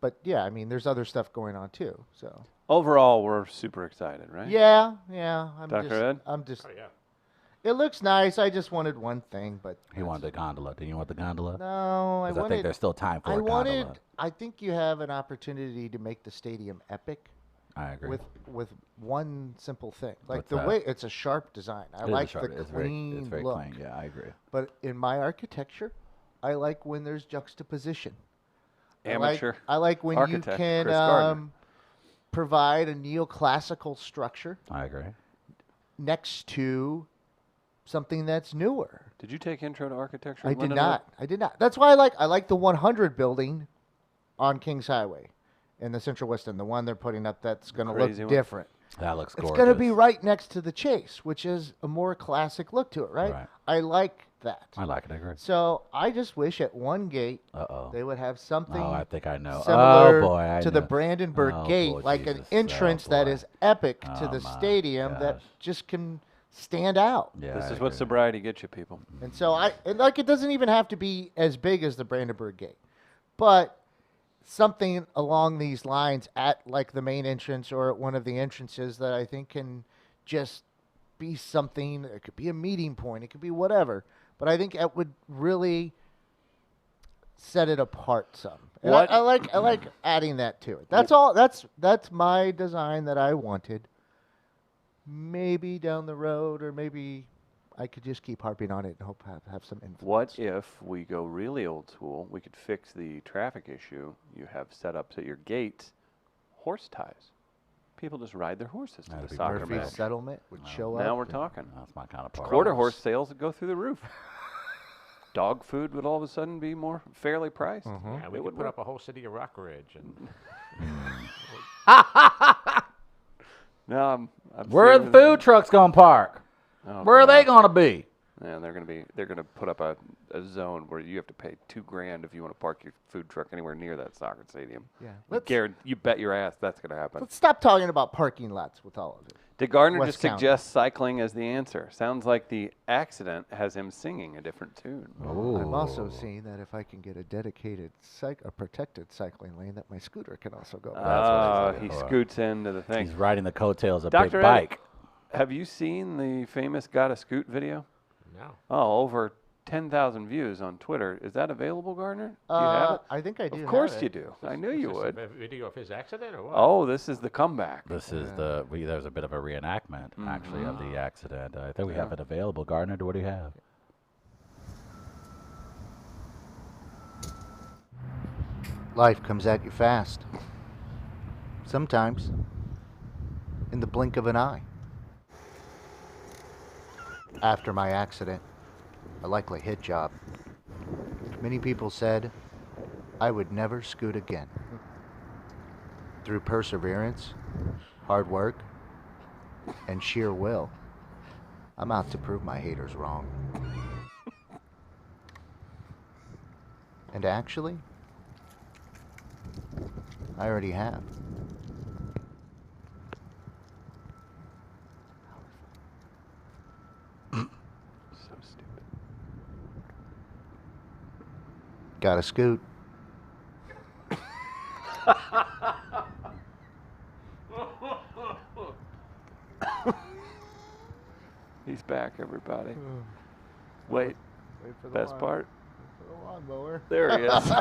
But yeah, I mean, there's other stuff going on too. So overall we're super excited, right? yeah. Dr. Ed? I'm just. Oh, yeah. It looks nice. I just wanted one thing, but he wanted the gondola. Do you want the gondola? no, I 'Cause I wanted. think there's still time for I a gondola. wanted. I think you have an opportunity to make the stadium epic I agree. with one simple thing, like What's the that? way it's a sharp design. I It is like sharp. the It's clean it's very look. clean. Yeah, I agree. But in my architecture, I like when there's juxtaposition. Amateur I like when you architect, can Chris Gardner. provide a neoclassical structure I agree. next to something that's newer. Did you take intro to architecture? I at did Lindenwood? not. I did not. That's why I like the 100 building on Kings Highway in the Central West End. The one they're putting up that's going to Crazy look one. different. That looks It's gorgeous. going to be right next to the Chase, which is a more classic look to it, right? Right. I like that. I like it. I agree. So I just wish at one gate Uh-oh. they would have something Oh, I think I know. similar Oh, boy, I to the know. Brandenburg Oh, Gate, boy, like an Jesus. entrance Oh, that boy. is epic to Oh, the my stadium that gosh. just can stand out. Yeah, This I is what agree. sobriety gets you, people. And so it doesn't even have to be as big as the Brandenburg Gate, but something along these lines at like the main entrance or at one of the entrances that I think can just be something. It could be a meeting point. It could be whatever. But I think it would really set it apart some. And What- I like adding that to it. That's all. That's my design that I wanted. Maybe down the road, or maybe I could just keep harping on it and hope have some influence. What if we go really old school? We could fix the traffic issue. You have setups at your gates, horse ties. People just ride their horses to That'd the be soccer Murphy's match. settlement would show up. Now we're talking. That's my kind of part. Quarter horse sales that go through the roof. dog food would all of a sudden be more fairly priced. Yeah, we It could would put work. up a whole city of Rockridge. And No, I'm Where are the seeing- food trucks gonna park? Oh, Where are they God. gonna be? Yeah, they're gonna put up a zone where you have to pay $2,000 if you want to park your food truck anywhere near that soccer stadium. Yeah. You bet your ass that's gonna happen. Let's stop talking about parking lots with all of it. Did Gardner West just County. suggest cycling as the answer? Sounds like the accident has him singing a different tune. I'm also seeing that if I can get a dedicated, a protected cycling lane, that my scooter can also go. what He he's looking for. scoots into the thing. He's riding the coattails of Dr. Big Eddie, Bike. Have you seen the famous Gotta Scoot video? no. Oh, over 10,000 views on Twitter. Is that available, Gardner? Do you have it? I think I do. Of have course it. you do. I knew you Is this would. a video of his accident or what? Oh, this is the comeback. This is there's a bit of a reenactment actually of Mm-hmm. the accident. I think we have it available. Gardner, what do you have? Life comes at you fast. Sometimes, in the blink of an eye. After my accident, a likely hit job, many people said I would never scoot again. Through perseverance, hard work, and sheer will, I'm out to prove my haters wrong. And actually, I already have. So stupid. Got to scoot. He's back, everybody. Wait, best part. There he is.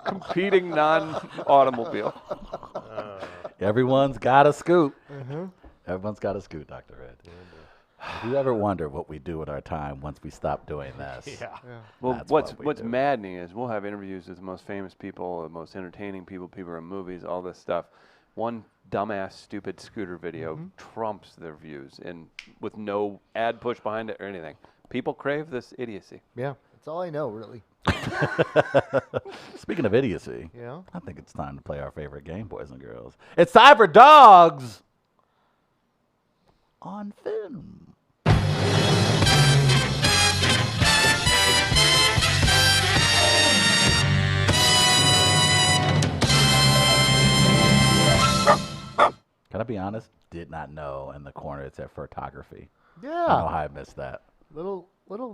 Competing non-automobile. Everyone's got a scoot. Everyone's got a scoot, Dr. Ed. Do you ever wonder what we do with our time once we stop doing this? Yeah. Well, That's what's what we do. maddening is we'll have interviews with the most famous people, the most entertaining people in movies, all this stuff. One dumbass, stupid scooter video trumps their views, and with no ad push behind it or anything. People crave this idiocy. Yeah, that's all I know, really. Speaking of idiocy, Yeah. I think it's time to play our favorite game, boys and girls. It's time for Dogs on Film. Can I be honest? Did not know in the corner it said photography. I don't know Yeah. how I missed that. Little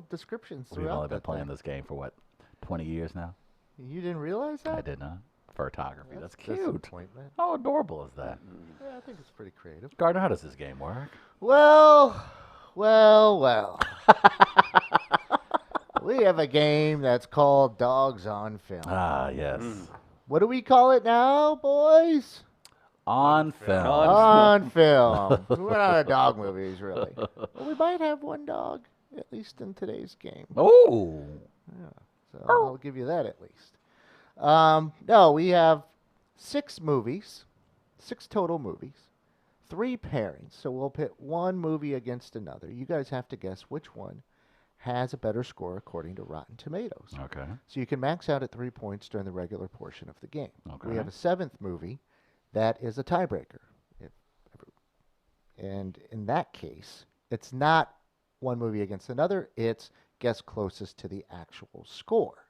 descriptions We've throughout only been that playing thing. this game for what, 20 years now? You didn't realize that? I did not. Photography. That's cute. Disappointment. How adorable is that? Yeah, I think it's pretty creative. Gardner, how does this game work? Well. We have a game that's called Dogs on Film. Ah, yes. What do we call it now, boys? On film. On film. We're not a dog movies, really. Well, we might have one dog, at least in today's game. Oh. So I'll give you that at least. No, we have 6 movies, 6 total movies, 3 pairings. So we'll pit one movie against another. You guys have to guess which one has a better score according to Rotten Tomatoes. Okay. So you can max out at 3 points during the regular portion of the game. Okay. We have a 7th movie that is a tiebreaker. And in that case, it's not one movie against another, it's guess closest to the actual score.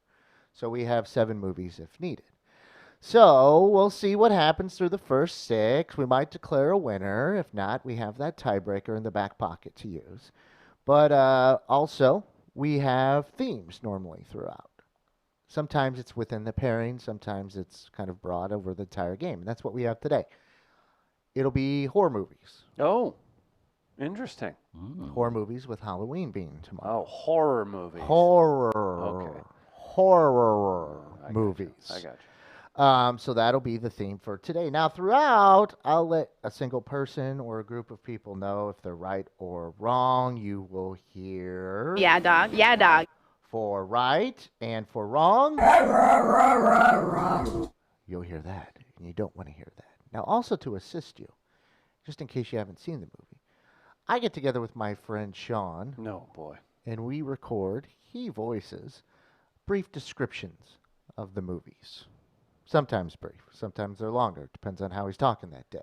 So we have 7 movies if needed. So we'll see what happens through the first 6. We might declare a winner. If not, we have that tiebreaker in the back pocket to use. But also, we have themes normally throughout. Sometimes it's within the pairing, sometimes it's kind of broad over the entire game. And that's what we have today. It'll be horror movies. Oh, interesting. Horror movies with Halloween being tomorrow. Oh, horror movies. Horror. Okay. Horror I gotcha. movies. I got you. So that'll be the theme for today. Now, throughout, I'll let a single person or a group of people know if they're right or wrong. You will hear Yeah, dog. Yeah, dog. for right and for wrong. You'll hear that, and you don't want to hear that. Now, also to assist you, just in case you haven't seen the movie, I get together with my friend Sean No, boy. and we record, he voices brief descriptions of the movies. Sometimes brief, sometimes they're longer. Depends on how he's talking that day.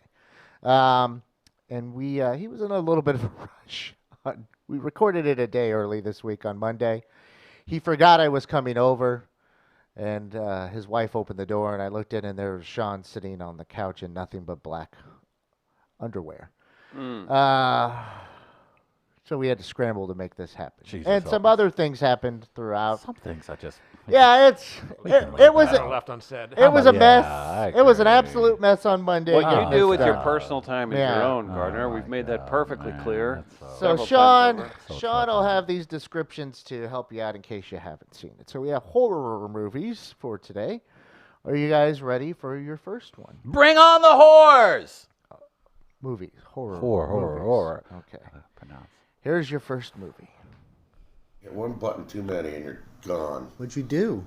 And he was in a little bit of a rush. We recorded it a day early this week on Monday. He forgot I was coming over, and his wife opened the door, and I looked in, and there was Sean sitting on the couch in nothing but black underwear. So we had to scramble to make this happen. Jesus and help some us. other things happened throughout. Some things I just. Yeah, it was Never left unsaid. it was a Yeah, mess. I It was an agree. absolute mess on Monday. What getting you do this with your done. personal time is Yeah. your own, Oh Gardner. my We've made that God, perfectly man, clear. that's So several times Sean, over. So Sean will troubling. have these descriptions to help you out in case you haven't seen it. So we have horror movies for today. Are you guys ready for your first one? Bring on the whores! Movies, horror. Horror. Okay. Pronounce. Here's your first movie. Hit one button too many and you're gone. What'd you do?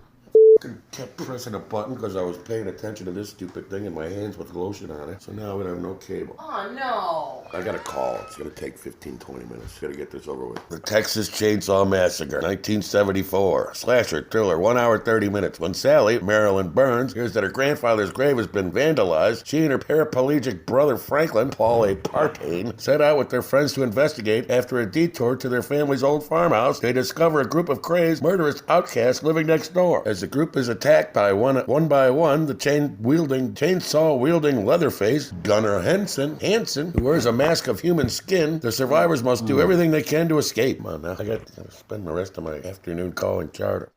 I kept pressing a button because I was paying attention to this stupid thing in my hands with lotion on it. So now I'm going to have no cable. Oh, no. I got a call. It's going to take 15, 20 minutes. Got to get this over with. The Texas Chainsaw Massacre, 1974. Slasher thriller, 1 hour, 30 minutes. When Sally, Marilyn Burns, hears that her grandfather's grave has been vandalized, she and her paraplegic brother Franklin, Paul A. Partain, set out with their friends to investigate. After a detour to their family's old farmhouse, they discover a group of crazed, murderous outcasts living next door. As the group is attacked by one by one, the chainsaw-wielding Leatherface, Gunnar Hansen, who wears a mask of human skin, the survivors must do everything they can to escape. Come on now, I got to spend the rest of my afternoon calling charter.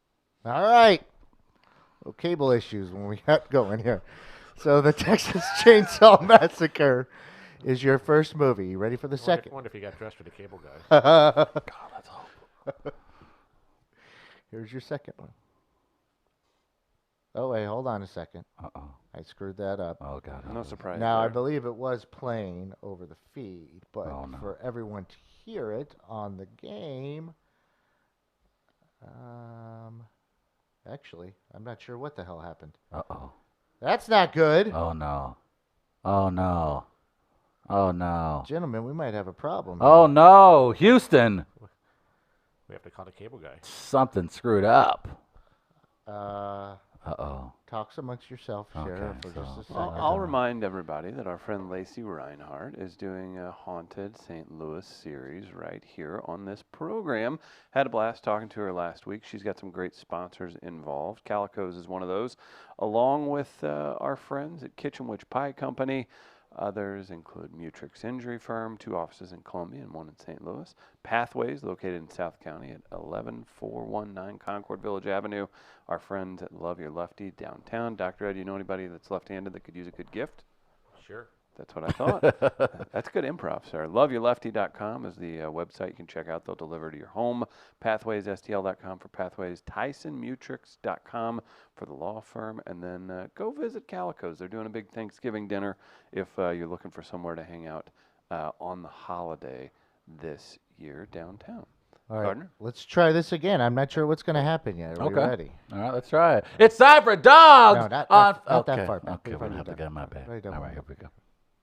All right. Well, cable issues when we got going here. So the Texas Chainsaw Massacre is your first movie. You ready for the second? I wonder if he got dressed for the cable guy. God, let's hope. Here's your second one. Oh, wait, hold on a second. Uh-oh. I screwed that up. Oh, God. No surprise. Now, I there. believe it was playing over the feed, but Oh, no. for everyone to hear it on the game, actually, I'm not sure what the hell happened. Uh-oh. That's not good. Oh, no. Oh, no. Oh, no. Gentlemen, we might have a problem. Oh, no. Houston. We have to call the cable guy. Something screwed up. Uh, Uh-oh. talks amongst yourself, Okay, Sheriff, for just so- a second. I'll remind everybody that our friend Lacey Reinhardt is doing a Haunted St. Louis series right here on this program. Had a blast talking to her last week. She's got some great sponsors involved. Calico's is one of those, along with our friends at Kitchen Witch Pie Company. Others include Mutrix Injury Firm, 2 offices in Columbia and 1 in St. Louis. Pathways, located in South County at 11419 Concord Village Avenue. Our friends at Love Your Lefty downtown. Dr. Ed, do you know anybody that's left-handed that could use a good gift? Sure. That's what I thought. That's good improv, sir. LoveYourLefty.com is the website you can check out. They'll deliver to your home. PathwaysSTL.com for Pathways. TysonMutrix.com for the law firm. And then go visit Calico's. They're doing a big Thanksgiving dinner if you're looking for somewhere to hang out on the holiday this year downtown. All right, Gardner? let's try this again. I'm not sure what's going to happen yet. Are we ready? All right, let's try it. It's time for dogs. No, not okay. that far back. Okay, We've we're gonna already have to done get it. my bag. Already done All one. right, here we go.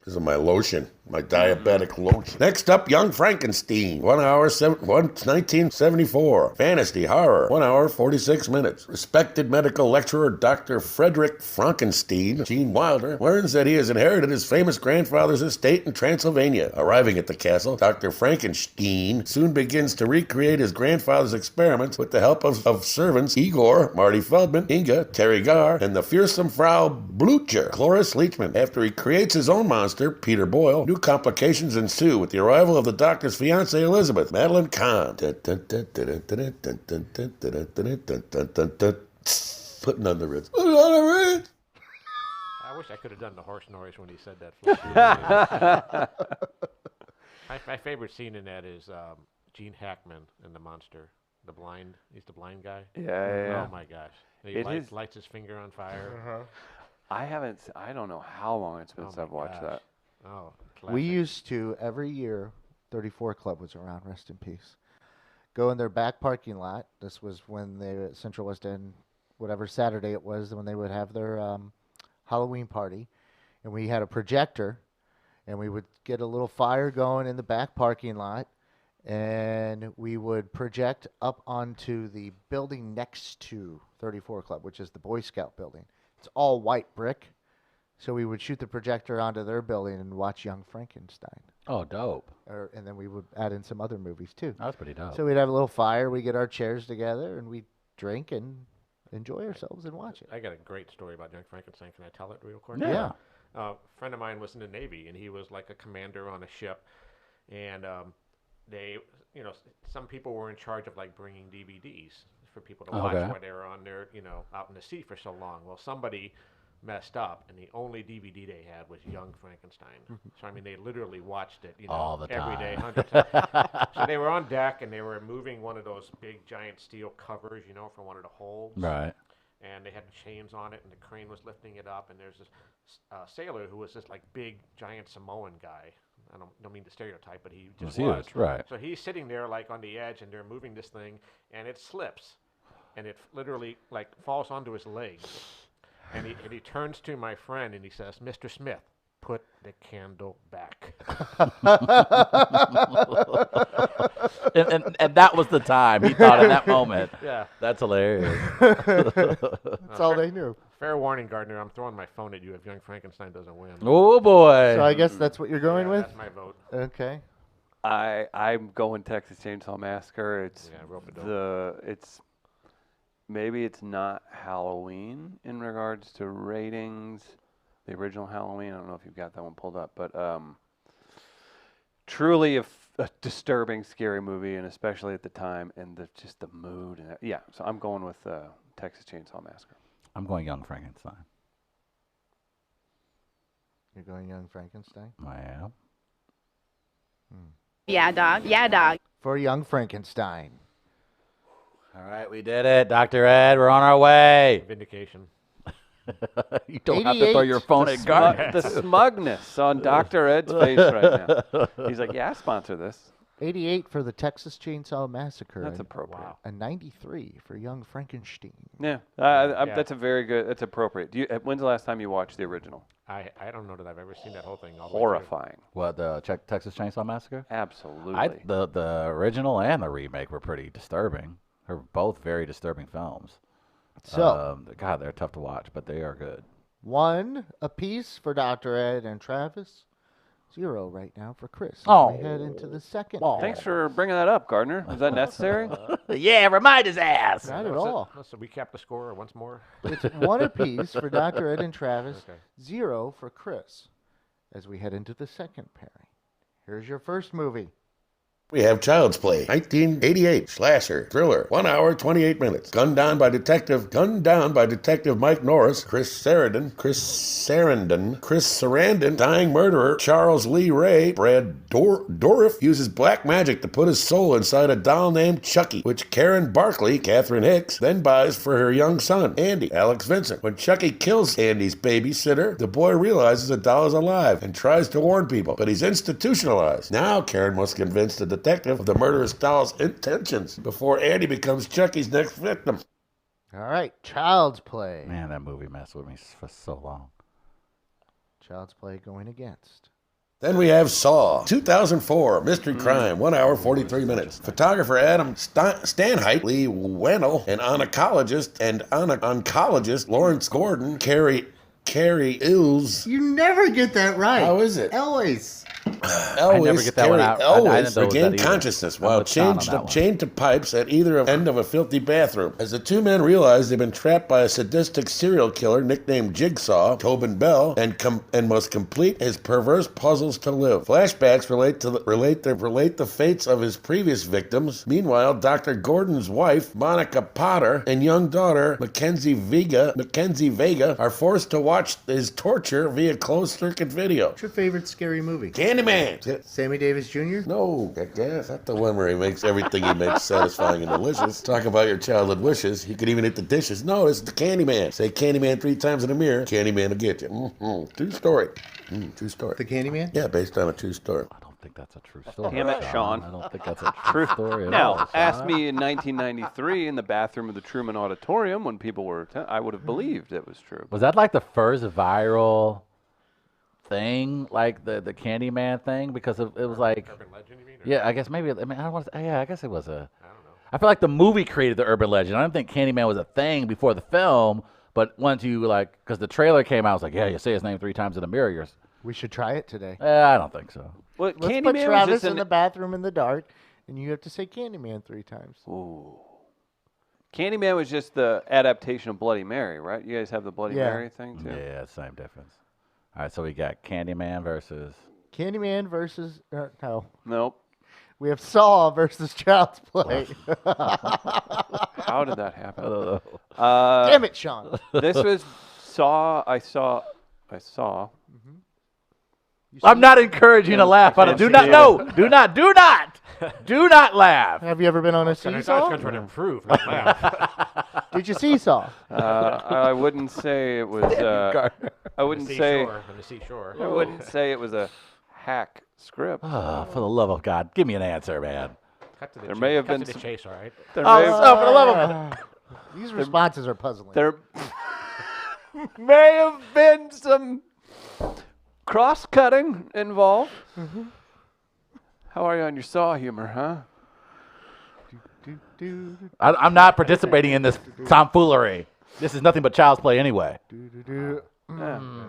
This is my lotion, my diabetic lotion. Next up, Young Frankenstein, 1 hour, 1974. Fantasy horror, 1 hour, 46 minutes. Respected medical lecturer Dr. Frederick Frankenstein, Gene Wilder, learns that he has inherited his famous grandfather's estate in Transylvania. Arriving at the castle, Dr. Frankenstein soon begins to recreate his grandfather's experiments with the help of servants Igor, Marty Feldman, Inga, Terry Garr, and the fearsome Frau Blucher, Cloris Leachman. After he creates his own monster, Peter Boyle, new complications ensue with the arrival of the doctor's fiancée Elizabeth, Madeline Kahn. Putting on the Ritz. I wish I could have done the horse noise when he said that. My favorite scene in that is Gene Hackman in The Monster. He's the blind guy. Yeah. Oh my gosh. He It is- lights his finger on fire. I don't know how long it's been Oh since I've my watched gosh. that. Oh, We classic. used to, every year, 34 Club was around, rest in peace, go in their back parking lot. This was when they were at Central West End, whatever Saturday it was, when they would have their Halloween party. And we had a projector, and we would get a little fire going in the back parking lot. and we would project up onto the building next to 34 Club, which is the Boy Scout building. It's all white brick. So we would shoot the projector onto their building and watch Young Frankenstein. Oh, dope. And then we would add in some other movies, too. That's pretty dope. So we'd have a little fire. We'd get our chairs together, and we'd drink and enjoy ourselves and watch it. I got a great story about Young Frankenstein. Can I tell it real quick? Yeah. A friend of mine was in the Navy, and he was like a commander on a ship. And they, some people were in charge of like bringing DVDs for people to watch while they were on their, out in the sea for so long. Well, somebody messed up, and the only DVD they had was Young Frankenstein. So I mean, they literally watched it, all the every time. day, hundreds of times. So they were on deck, and they were moving one of those big giant steel covers, from one of the holds. Right. And they had chains on it, and the crane was lifting it up. And there's this sailor who was this like big giant Samoan guy. I don't mean to stereotype, but he just was. Right. So he's sitting there like on the edge, and they're moving this thing, and it slips, and it literally like falls onto his legs. And he turns to my friend and he says, "Mr. Smith, put the candle back." and that was the time he thought in that moment. Yeah. That's hilarious. That's all they knew. Fair warning, Gardner. I'm throwing my phone at you if Young Frankenstein doesn't win. Oh, boy. So I guess that's what you're going with? That's my vote. Okay. I'm going Texas Chainsaw Massacre. Maybe it's not Halloween in regards to ratings. The original Halloween, I don't know if you've got that one pulled up, but truly a disturbing, scary movie, and especially at the time, and just the mood. And so I'm going with Texas Chainsaw Massacre. I'm going Young Frankenstein. You're going Young Frankenstein? I am. Yeah, dog. Yeah, dog. For Young Frankenstein. All right, we did it. Dr. Ed, we're on our way. Vindication. You don't have to throw your phone at Gardner. The smugness on Dr. Ed's face right now. He's like, yeah, I sponsor this. 88 for the Texas Chainsaw Massacre. That's appropriate. Wow. A 93 for Young Frankenstein. Yeah, that's a very good. That's appropriate. When's the last time you watched the original? I don't know that I've ever seen that whole thing. Horrifying. What, the Texas Chainsaw Massacre? Absolutely. The original and the remake were pretty disturbing. They're both very disturbing films. So, God, they're tough to watch, but they are good. 1 apiece for Dr. Ed and Travis. 0 right now for Chris. Oh. We head into the second. Thanks for bringing that up, Gardner. Was that necessary? Yeah, remind his ass. Not at all. Let's recap the score once more. It's 1 apiece for Dr. Ed and Travis. Okay. 0 for Chris. As we head into the second pairing. Here's your first movie. We have Child's Play, 1988, slasher, thriller, 1 hour, 28 minutes. Gunned down by Detective Mike Norris, Chris Sarandon, dying murderer, Charles Lee Ray, Brad Dourif, uses black magic to put his soul inside a doll named Chucky, which Karen Barkley, Catherine Hicks, then buys for her young son, Andy, Alex Vincent. When Chucky kills Andy's babysitter, the boy realizes the doll is alive and tries to warn people, but he's institutionalized. Now Karen must convince the detective of the murderous doll's intentions before Andy becomes Chucky's next victim. All right, Child's Play. Man, that movie messed with me for so long. Child's Play going against. Then we have Saw, 2004, mystery crime, 1 hour, 43 minutes. Photographer Adam Stanheidt, Lee Wennell, and oncologist Lawrence Gordon, Carrie Ills. You never get that right. How is it? Elwes. I never get that one out. I Elwes didn't know it was regained that either. consciousness I'm while with John on that one. chained to pipes at either end of a filthy bathroom. As the two men realize they've been trapped by a sadistic serial killer nicknamed Jigsaw, Tobin Bell, and must complete his perverse puzzles to live. Flashbacks relate the fates of his previous victims. Meanwhile, Dr. Gordon's wife, Monica Potter, and young daughter, Mackenzie Vega, are forced to watch his torture via closed-circuit video. What's your favorite scary movie? Candyman! Sammy Davis Jr.? No, that's not the one where he makes everything he makes satisfying and delicious. Talk about your childhood wishes. He could even eat the dishes. No, this is the Candyman. Say Candyman 3 times in the mirror. Candyman will get you. True story. True story. The Candyman? Yeah, based on a true story. I don't think that's a true story. Damn it, Sean. I don't think that's a true story at Now, all. ask me in 1993 in the bathroom of the Truman Auditorium when people were, I would have believed it was true. Was that like the first viral thing like the Candyman thing because it was like Urban legend, you mean? Or- yeah, I guess maybe I mean I don't want to yeah, I guess it was a I don't know. I feel like the movie created the urban legend. I don't think Candyman was a thing before the film, but once you because the trailer came out, I was like, yeah, you say his name 3 times in the mirror. We should try it today. I don't think so. Well, Let's put Candyman was Travis just in the bathroom in the dark, and you have to say Candyman 3 times. Ooh. Candyman was just the adaptation of Bloody Mary, right? You guys have the Bloody Yeah. Mary thing too. Yeah, same difference. All right, so we got Candyman versus. Candyman versus no. Nope. We have Saw versus Child's Play. How did that happen? Damn it, Sean. This was Saw. I saw. I'm not encouraging you to laugh. But do not. No. Do not. Do not laugh. Have you ever been on a I was seesaw? going to improve, not laugh. Did you seesaw? I wouldn't say it was. I wouldn't say. On the seashore. I wouldn't say it was a hack script. Oh, for the love of God, give me an answer, man. Cut to the There chase. may have Cut been to the some- chase, all right? There Oh, may have, for the love of These responses are puzzling. there may have been some cross-cutting involved. How are you on your Saw humor, huh? I'm not participating in this tomfoolery. This is nothing but child's play anyway. So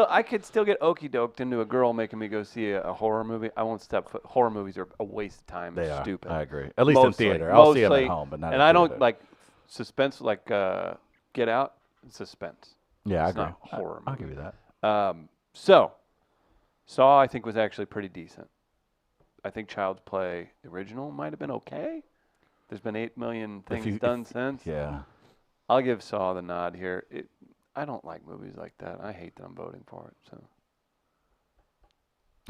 I could still get okey doked into a girl making me go see a horror movie. I won't step foot. Horror movies are a waste of time. They are. Stupid. I agree. At least in Mostly- theater. I'll see them mostly- at home, but not. And in I don't theater. like suspense, like Get Out. Suspense. Yeah, I it's agree. not horror I'll movie. give you that. So, Saw I think was actually pretty decent. I think Child's Play the original might have been okay. There's been 8 million things done since. Yeah. I'll give Saw the nod here. I don't like movies like that. I hate that I'm voting for it. So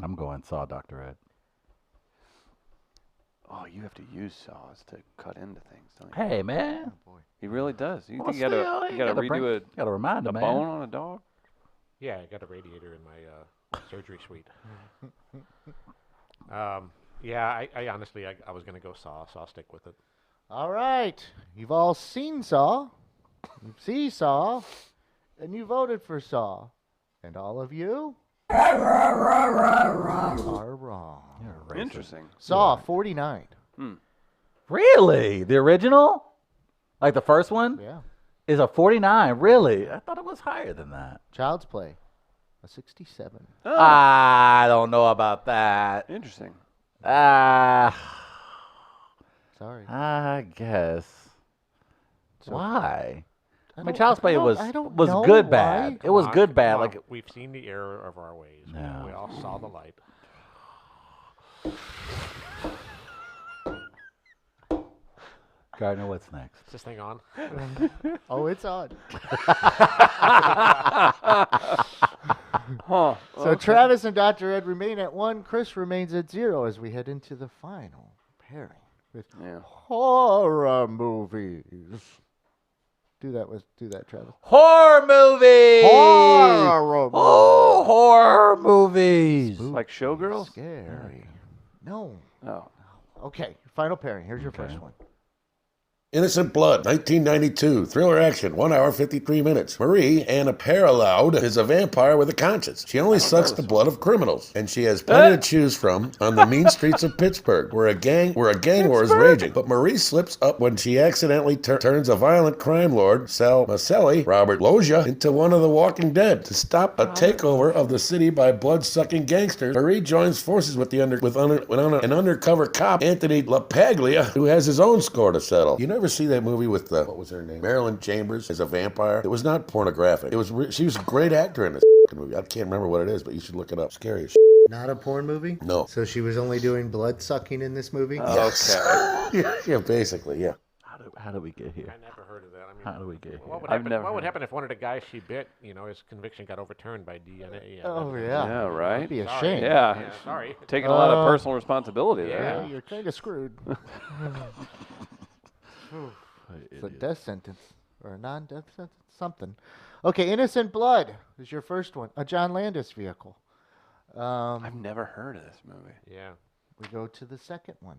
I'm going Saw, Dr. Ed. oh, you have to use saws to cut into things, don't you? Hey, man. He really does. You Well, think you gotta redo Gotta remind a him, man. bone on a dog? Yeah, I got a radiator in my surgery suite. Yeah, I honestly, I was going to go Saw, so I'll stick with it. All right. You've all seen Saw. You see Saw. And you voted for Saw. And all of you are wrong. You're racist. Interesting. Saw 49. Really? The original? Like the first one? Yeah. Is a 49. Really? I thought it was higher than that. Child's Play. A 67. Oh, I don't know about that. interesting. Sorry. I guess. Why? I mean, don't- Child's Play I don't- was I don't was know good why. bad. It was good bad. Come on, Like we've seen the error of our ways. Yeah. We all saw the light. Gardner, what's next? Is this thing on? Oh, it's on. Huh. So Travis and Dr. Ed remain at 1. Chris remains at 0 as we head into the final pairing with Yeah. horror movies. Do that, Travis. Horror movies. Horror Oh, horror movies. Like Showgirls? Scary. No. Oh. Okay, final pairing. Here's your first one. Innocent Blood, 1992. Thriller action, 1 hour, 53 minutes. Marie, Anna Paraloud, is a vampire with a conscience. She only sucks the blood of criminals, and she has plenty to choose from on the mean streets of Pittsburgh, where a gang war is raging. But Marie slips up when she accidentally turns a violent crime lord, Sal Maselli, Robert Loggia, into one of the Walking Dead. To stop a takeover of the city by blood-sucking gangsters, Marie joins forces with an undercover cop, Anthony LaPaglia, who has his own score to settle. You never see that movie with what was her name? Marilyn Chambers as a vampire. It was not pornographic. It was. She was a great actor in this movie. I can't remember what it is, but you should look it up. Scary as shit. Not a porn movie? No. So she was only doing blood sucking in this movie? Okay. Yeah, basically, yeah. How do we get here? I never heard of that. I mean, How do we get here? what would I've happen? never What would heard happen if one of the guys she bit, his conviction got overturned by DNA? Oh, evidence? yeah. Yeah, That'd right? be a Sorry. shame. Yeah. Sorry. Taking a lot of personal responsibility there. Yeah. Yeah, you're kind of screwed. It's a death sentence. Or a non-death sentence? Something. Okay, Innocent Blood is your first one. A John Landis vehicle. I've never heard of this movie. Yeah. We go to the second one.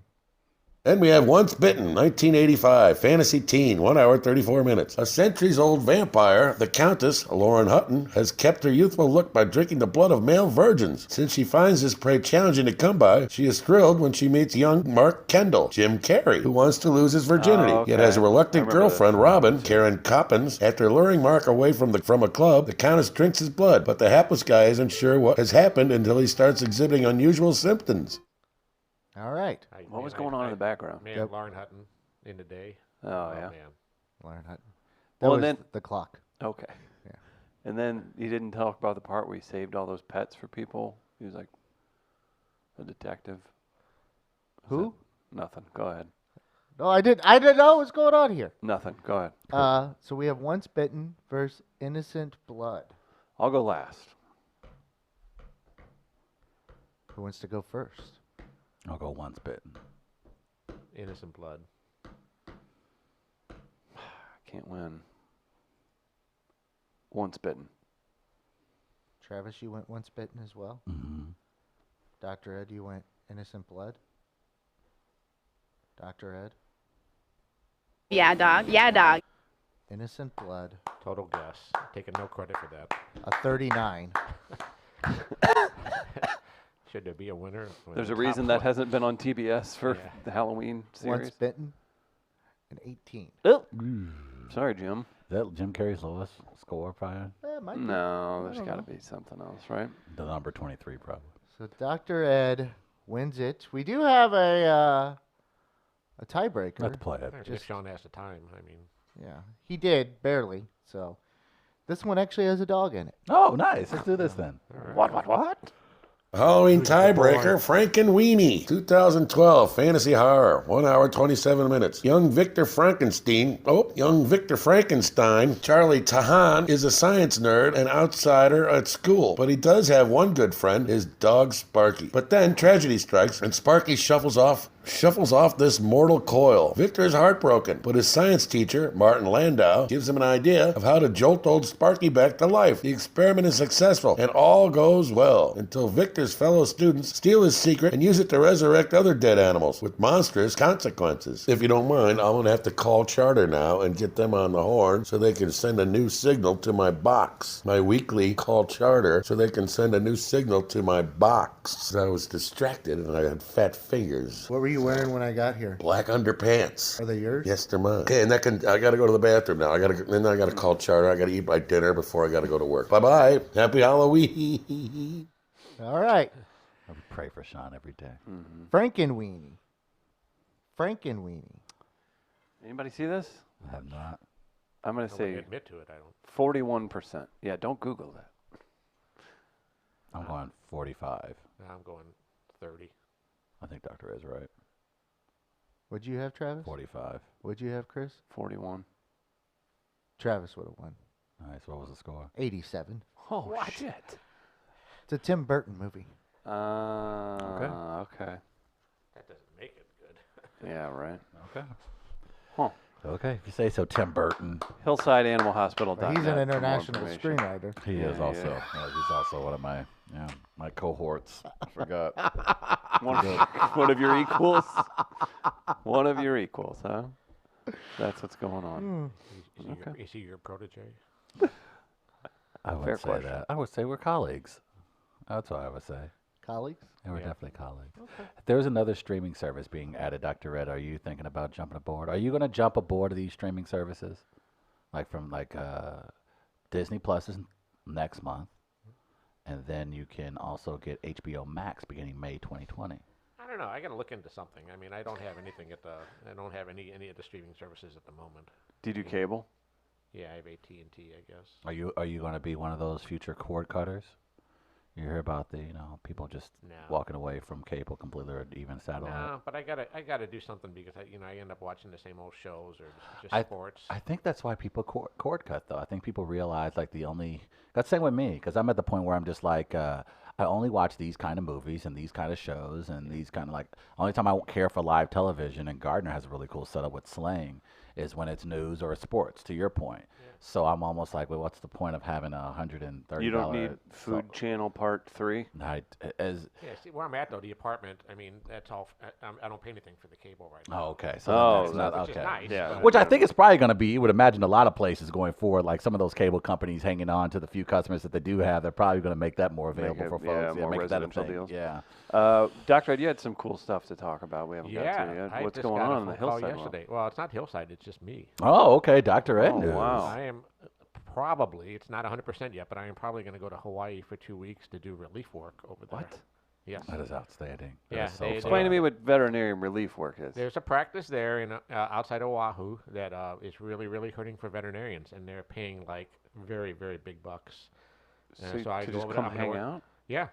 And we have Once Bitten, 1985, fantasy teen, 1 hour, 34 minutes. A centuries-old vampire, the Countess, Lauren Hutton, has kept her youthful look by drinking the blood of male virgins. Since she finds this prey challenging to come by, she is thrilled when she meets young Mark Kendall, Jim Carrey, who wants to lose his virginity, yet has a reluctant girlfriend, Robin, Karen Coppins. After luring Mark away from a club, the Countess drinks his blood, but the hapless guy isn't sure what has happened until he starts exhibiting unusual symptoms. All right. What was going on in the background? Man, Lauren Hutton in the day. Oh, yeah. Man. Lauren Hutton. Well, That was then- the clock. Okay. Yeah. And then you didn't talk about the part where he saved all those pets for people. He was like a detective. Who? Nothing. Go ahead. No, I didn't know what's going on here. Nothing. Go ahead. So we have Once Bitten versus Innocent Blood. I'll go last. Who wants to go first? I'll go Once Bitten. Innocent blood. Can't win. Once Bitten. Travis, you went Once Bitten as well. Mm-hmm. Dr. Ed, you went Innocent Blood. Dr. Ed, Yeah, dog. Yeah, dog. Innocent Blood, Total guess. Taking no credit for that. a 39. Should there be a winner? There's a Top reason that one. hasn't been on TBS for Yeah. the Halloween series. Once Bitten, an 18. Oh. Sorry, Jim. Is that Jim Carrey's lowest score, probably? Might be. No, there's don't got to know. be something else, right? The number 23, probably. So Dr. Ed wins it. We do have a tiebreaker. Let's play it. If Sean has the time, I mean. Yeah, he did barely. So this one actually has a dog in it. Oh, nice. Let's do this then. What? Halloween tiebreaker, Frankenweenie, 2012, fantasy horror, 1 hour, 27 minutes. Young Victor Frankenstein, Charlie Tahan, is a science nerd and outsider at school, but he does have one good friend, his dog Sparky. But then tragedy strikes, and Sparky shuffles off this mortal coil. Victor is heartbroken, but his science teacher, Martin Landau, gives him an idea of how to jolt old Sparky back to life. The experiment is successful, and all goes well, until Victor's fellow students steal his secret and use it to resurrect other dead animals, with monstrous consequences. If you don't mind, I'm going to have to call Charter now and get them on the horn so they can send a new signal to my box. My weekly call Charter so they can send a new signal to my box. I was distracted and I had fat fingers. What were you wearing when I got here? Black underpants. Are they yours? Yes, they're mine. Okay, and I got to go to the bathroom now. Then I got to call Charter. I got to eat my dinner before I got to go to work. Bye-bye. Happy Halloween. All right. I would pray for Sean every day. Frankenweenie. Frankenweenie. Anybody see this? I have not. I'm going to I wouldn't say admit to it. I don't. 41%. Yeah, don't Google that. I'm going 45. I'm going 30. I think Dr. is right. What'd you have, Travis? 45. What'd you have, Chris? 41. Travis would have won. Nice. What was the score? 87. Oh, shit. It's a Tim Burton movie. Okay. That doesn't make it good. Yeah, right. Okay. Huh. Okay, if you say so, Tim Burton. Hillside Animal Hospital. But he's an international screenwriter. He is Yeah, also. yeah. He's also one of my cohorts. I forgot. One of your equals. One of your equals, huh? That's what's going on. Is he your protege? I would Fair say question. that. I would say we're colleagues. That's what I would say. Colleagues? Yeah, we're definitely colleagues. If there's another streaming service being added, Dr. Ed, are you thinking about jumping aboard? Are you going to jump aboard of these streaming services? Like from Disney Plus is next month. And then you can also get HBO Max beginning May 2020. I don't know. I got to look into something. I mean, I don't have anything I don't have any of the streaming services at the moment. Do you do cable? Yeah, I have AT&T, I guess. Are you going to be one of those future cord cutters? You hear about the people just No. walking away from cable completely, or even satellite. No, but I gotta do something because I end up watching the same old shows or just I- sports. I think that's why people cord cut though. I think people realize that's the same with me because I'm at the point where I'm just like I only watch these kind of movies and these kind of shows and these kind of like. Only time I won't care for live television, and Gardner has a really cool setup with Sling, is when it's news or sports. To your point, so I'm almost like, well, what's the point of having a $130? You don't need Food Channel Part 3. As Yeah, see, where I'm at, though, the apartment, I mean, that's all, I don't pay anything for the cable right now. oh, okay, so Oh, that's not which is okay. nice. Yeah. but- Which I think is probably going to be, you would imagine a lot of places going forward, like some of those cable companies hanging on to the few customers that they do have, they're probably going to make that more available it- for folks. yeah, more make that a residential thing. deals. Yeah. Dr. Ed, you had some cool stuff to talk about. We haven't got Yeah, to yet. I What's just going got a on in the phone call Hillside World? yesterday. Well, it's not Hillside, it's just me. Oh, okay, Dr. Ed Oh, news. wow. I am probably, it's not 100% yet, but I am probably going to go to Hawaii for 2 weeks to do relief work over there. What? Yes. That is outstanding. That Yeah, is so they- fun. Explain to me what veterinarian relief work is. There's a practice there in outside Oahu that is really, really hurting for veterinarians, and they're paying like very, very big bucks. So I to go just over come there, I'm gonna hang work- out? Yeah.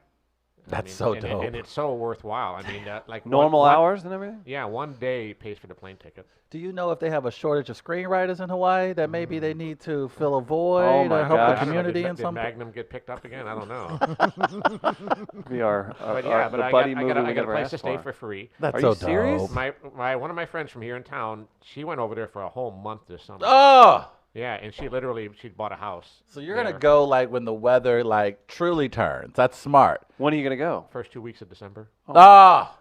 That's so and, dope. And it's so worthwhile. I mean, like Normal hours and everything? Yeah, 1 day pays for the plane ticket. Do you know if they have a shortage of screenwriters in Hawaii that maybe they need to fill a void Oh my or help gosh. the community in did some? Magnum get picked up again? I don't know. We are But yeah, but the I buddy got, movie we I got a never place asked to stay for. for free. That's Are so you serious? dope. One of my friends from here in town, she went over there for a whole month this summer. Oh, Yeah, and she bought a house. so you're gonna there. go like when the weather like truly turns. That's smart. When are you going to go? First 2 weeks of December. Ah,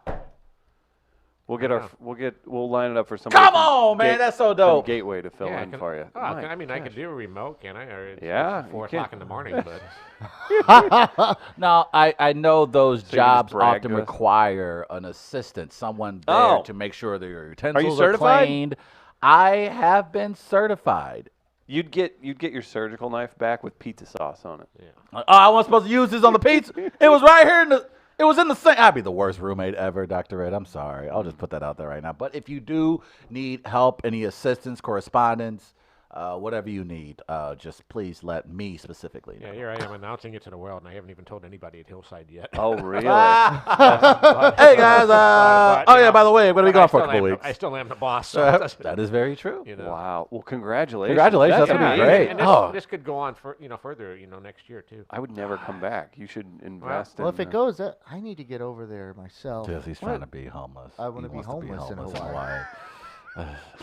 We'll line it up for somebody. come from on, man, that's so from dope. Gateway to fill Yeah, in for you. I mean, I could do a remote, can I? Or it's Yeah, 4 you can. o'clock in the morning, but Now, I know those So you just jobs brag often to us? require an assistant, someone there Oh. to make sure that your utensils certified? cleaned. I have been certified. You'd get your surgical knife back with pizza sauce on it. Oh, I wasn't supposed to use this on the pizza. It was right here it was in the sink. I'd be the worst roommate ever, Dr. Ed. I'm sorry. I'll just put that out there right now. But if you do need help, any assistance, correspondence, whatever you need, just please let me specifically know. yeah, here I am announcing it to the world, and I haven't even told anybody at Hillside yet. Oh, really? Hey guys, But, oh you yeah, know, by the way, I'm gonna be but I gone for a still couple am- weeks. I still am the boss. So it doesn't- That is very true. you know. Wow. Well, congratulations. Congratulations, that's That's gonna be amazing. great. And this, Oh. this could go on further, next year too. I would never come back. You should invest Well, in if it goes, I need to get over there myself. Because he's trying to be homeless. I wanna He be wants homeless in in Hawaii. Hawaii.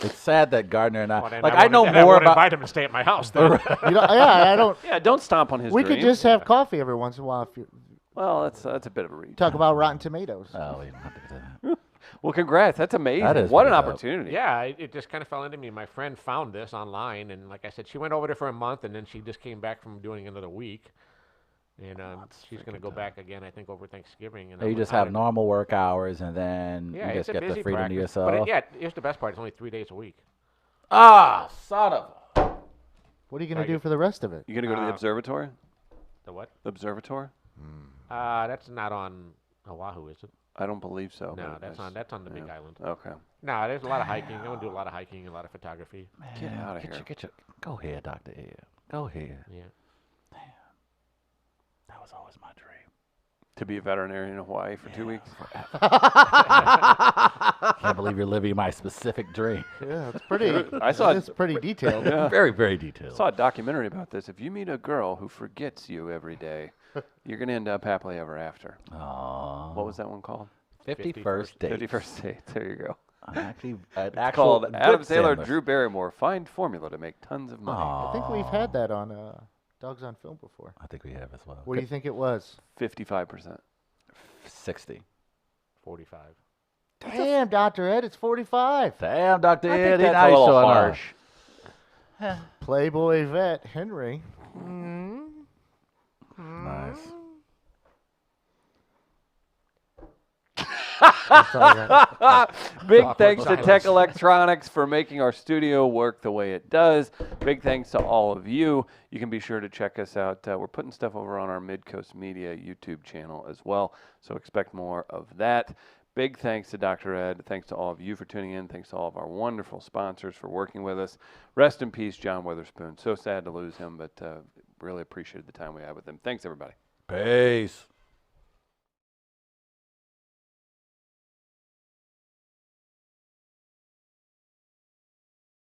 It's sad that Gardner and I, Well, then like, I I know won't- then more I won't about. invite him to stay at my house. Then. You know, yeah, I don't. Yeah, don't stomp on his We dream. could just have coffee every once in a while if you Well, that's a bit of a reach. talk about Rotten Tomatoes. Oh, we don't have to get to that. Well, congrats. That's amazing. That is what an pretty dope. opportunity. Yeah, it just kind of fell into me. My friend found this online, and like I said, she went over there for a month, and then she just came back from doing another week. And she's going to go back again, I think, over Thanksgiving. And You I'm just like, have normal work hours, and then Yeah, you it's just a get busy the freedom to practice. yourself. But here's the best part: it's only 3 days a week. Ah, son of a. What are you going to I do get- for the rest of it? You gonna go to the observatory? The what? Observatory? That's not on Oahu, is it? I don't believe so. No, but that's on the Big Island. Okay. No, there's a lot of hiking. I'm gonna do a lot of hiking and a lot of photography. Get out of here. Go here, Dr. Ed. Go here. Yeah. That was always my dream. To be a veterinarian in Hawaii for 2 weeks. Can't believe you're living my specific dream. Yeah, it's pretty. I saw It's pretty detailed. Yeah. Very, very I detailed. saw a documentary about this. If you meet a girl who forgets you every day, you're gonna end up happily ever after. Aww. What was that one called? 51st date. 51st Date. There you go. Actually, an It's actual called good Adam Sandler, Sandler. Drew Barrymore find formula to make tons of money. I think we've had that on Dogs on Film before. I think we have as well. What do you think it was? 55%. 60. 45. Damn, Dr. Ed, it's 45. Damn, Dr. I Ed, think he that's nice a little showing up. harsh. Playboy vet Henry. Nice. That's all I got. Big Awkward thanks to silence. Tech Electronics for making our studio work the way it does. Big thanks to all of you. You can be sure to check us out. We're putting stuff over on our Midcoast Media YouTube channel as well, so expect more of that. Big thanks to Dr. Ed. Thanks to all of you for tuning in. Thanks to all of our wonderful sponsors for working with us. Rest in peace, John Witherspoon. So sad to lose him, but really appreciated the time we had with him. Thanks, everybody. Peace.